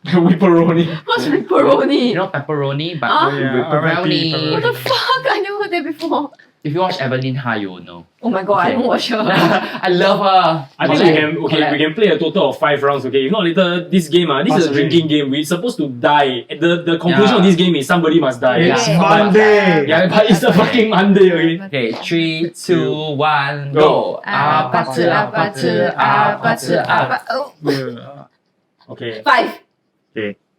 A: Whipperoni.
D: What's pepperoni?
C: You know pepperoni, but
D: Ah.
B: Yeah,
C: pepperoni.
B: RIP
D: What the fuck? I never heard that before.
C: If you watch Evelyn Ha, you will know.
D: Oh my god, I don't watch her.
C: I love her.
A: I think we can play a total of 5 rounds, okay? If not later, this game, this is a drinking game. We're supposed to die. The conclusion of this game is somebody must die.
B: It's
C: Yeah.
B: Monday.
A: Yeah, but it's a fucking Monday, okay?
C: Okay, 3, 2, 1, go.
D: Apateu, Apateu, Apateu, Apateu. Oh,
A: Okay.
D: 5.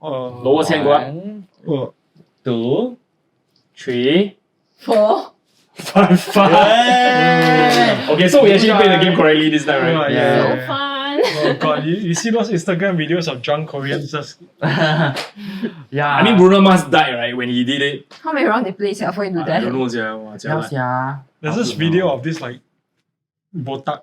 A: Lowest hand go up.
C: 1, 2,
A: 3,
D: 4.
A: 5, 5. Okay, so we actually played the game correctly this time, right?
C: Yeah.
D: So fun.
B: Oh god, you see those Instagram videos of drunk Koreans just
C: yeah.
A: I mean, Bruno Mars died, right, when he did it.
D: How many rounds they play sia for you to do
A: I don't
D: that?
A: know, sia. Wow, sia,
C: yeah,
A: like-
C: yeah.
B: there's this video of this like botak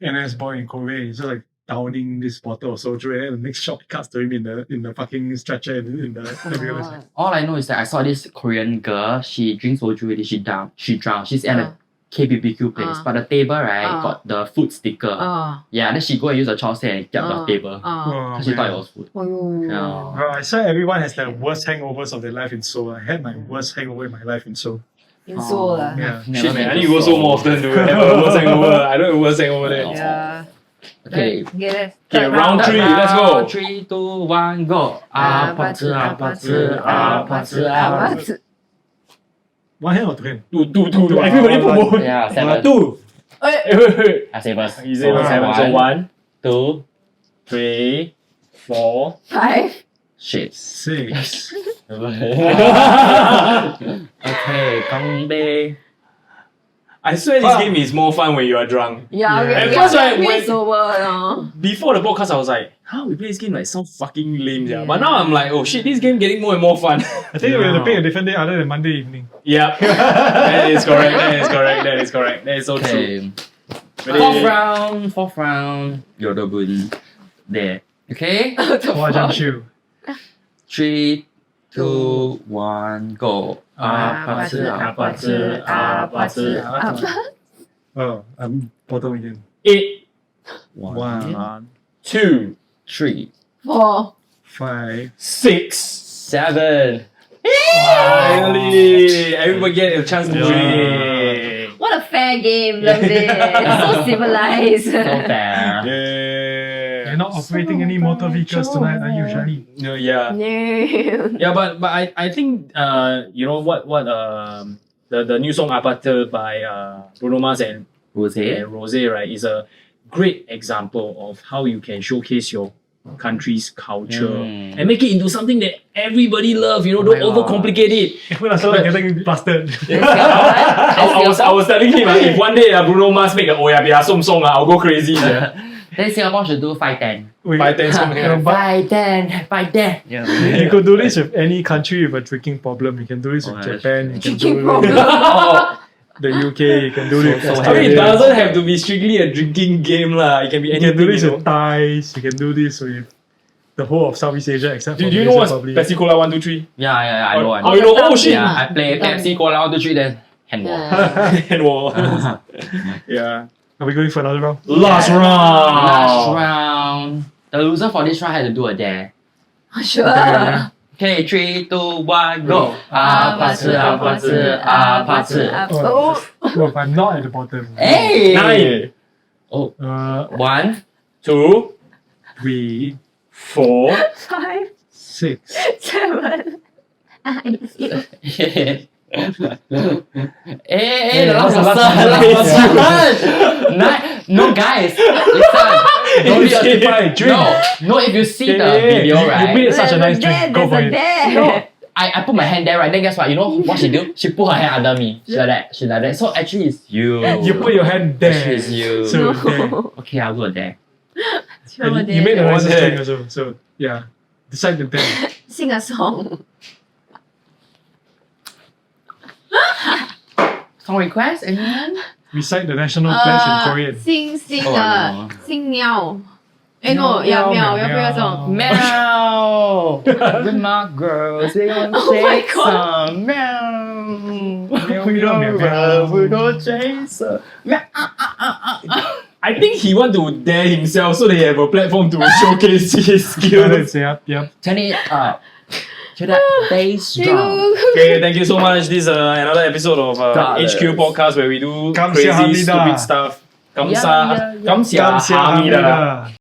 B: NS boy in Korea. He's just like downing this bottle of soju, and then the next shot cuts to him in the fucking stretcher in the
D: Oh.
C: All I know is that I saw this Korean girl. She drinks soju already. She drowned. She's at a KBBQ place, but the table right got the food sticker. Yeah, then she go and use a chopstick and get the table.
B: Oh,
C: She thought it
B: man.
C: was food.
D: Oh.
C: Yeah.
B: Bro, I swear everyone has their worst hangovers of their life in Seoul. I had my worst hangover in my life in Seoul.
D: In Seoul lah.
B: Yeah.
C: Never
A: Shit, man,
C: been
A: I
C: to
A: need to go so
C: Seoul.
A: more often to have a worse hangover. I don't have a worse hangover there.
D: Yeah.
C: Okay.
D: Okay,
A: Okay, round 3, let's go.
C: 3, 2, 1, go. Apateu, Apateu, Apateu, Apateu.
B: One hand or two hand?
A: Two. Everybody put both.
C: Yeah, 7.
A: 2. Wait.
C: I say first.
A: You say 7. So 1,
C: 2,
A: 3, 4.
D: 5.
C: shit.
B: 6.
C: Okay, Gangbe.
A: I swear this game is more fun when you are drunk.
D: Yeah,
B: Yeah.
D: okay.
A: At first, right,
D: we
A: when-
D: sober.
A: Before the podcast, I was like, we play this game like so fucking lame, yeah. But now I'm like, oh shit, this game getting more and more fun.
B: I think we have to pick a different day other than Monday evening.
A: Yeah. That is correct. That is so true.
C: Okay. Fourth round. Yodobun. There. Okay?
B: 花江秀
C: 3, 2, 1, go.
A: Apateu, apateu, apateu.
B: Oh, I'm bottom again.
A: 8,
B: 1,
A: 2,
C: 3,
D: 4.
B: 5.
A: 6.
C: 7.
A: Finally, everybody get a chance to win.
D: What a fair game, love it. So civilized.
C: So fair.
A: Yeah.
B: You're not operating any motor vehicles tonight, are you, Shani?
A: No, yeah.
D: No.
A: Yeah, but I think you know what the new song Apateu by Bruno Mars and
C: Rose.
A: Rose, right, is a great example of how you can showcase your country's culture and make it into something that everybody love. You know, don't overcomplicate it.
B: When I started getting blasted.
A: I was telling him if one day Bruno Mars make a Oya song, I'll go crazy.
C: Then Singapore should do 5-10.
A: 5-10 song. Yeah.
C: 5-10. 5-10.
B: You could do this with any country with a drinking problem. You can do this with
C: that's
B: Japan. You can
D: Drinking
B: do it
D: problem.
B: with the UK. You can do it with
C: So
A: I mean, it
B: Australia.
A: doesn't have to be strictly a drinking game lah. It can be
B: You
A: anything.
B: can do this
A: you know.
B: with Thais. You can do this with the whole of Southeast Asia except
A: Do
B: for
A: you know
B: Malaysia,
A: what's
B: probably.
A: Pepsi Cola 1, 2, 3?
C: Yeah, I know.
A: Oh, you know? Oh shit!
C: Yeah, I play Pepsi Cola 1, 2, 3, then handball.
A: And wall. Yeah.
B: Are we going for another round?
A: Last round.
C: Last round. The loser for this round had to do a dare.
D: Sure.
C: Okay, 3, 2, 1, go.
D: Apateu,
C: Apateu, Apateu.
D: Oh.
B: Well, I'm not at the bottom.
C: Hey!
A: 9,
C: Oh,
B: 1,
C: 1.
A: 2,
B: 3,
A: 4.
D: 5,
B: 6.
D: 7, 8.
C: Hey, the
B: that was
C: last
B: the
C: person.
B: last
C: No, guys, listen.
B: Don't be
C: If you-
B: occupied, drink.
C: No, if you see the
B: Yeah,
C: video,
B: you
C: right?
B: made such a nice drink. Go for it.
C: No, I put my hand there, right? Then guess what? You know what she do? She put her hand under me. She like that. She like that. So actually, it's you.
B: You put your hand there.
C: Actually, it's you.
B: So there.
C: Okay, I'll go there.
B: And you made the
A: What's
B: nicest
A: that?
B: drink also. So yeah, decide the there.
D: Sing a song.
C: Song request? Anyone?
B: Recite the national pledge in Korean.
D: 星星
C: Oh, I
D: 的
C: don't
D: 星喵。哎，no，要喵，要不要这种？
C: Meow. With my girls, they gonna
D: Oh my
C: take
D: God.
C: some meow.
B: We don't meow, meow.
C: We don't chase her. Meow.
A: I think he want to dare himself so they have a platform to showcase his skills.
B: Yep.
C: Turn it up. To that bass drum.
A: Okay, thank you so much. This is another episode of
C: Dollars.
A: HQ podcast where we do
B: Kamsahamnida.
A: crazy, stupid stuff.
C: Yeah.
A: Kamsahamnida.
B: Kamsahamnida.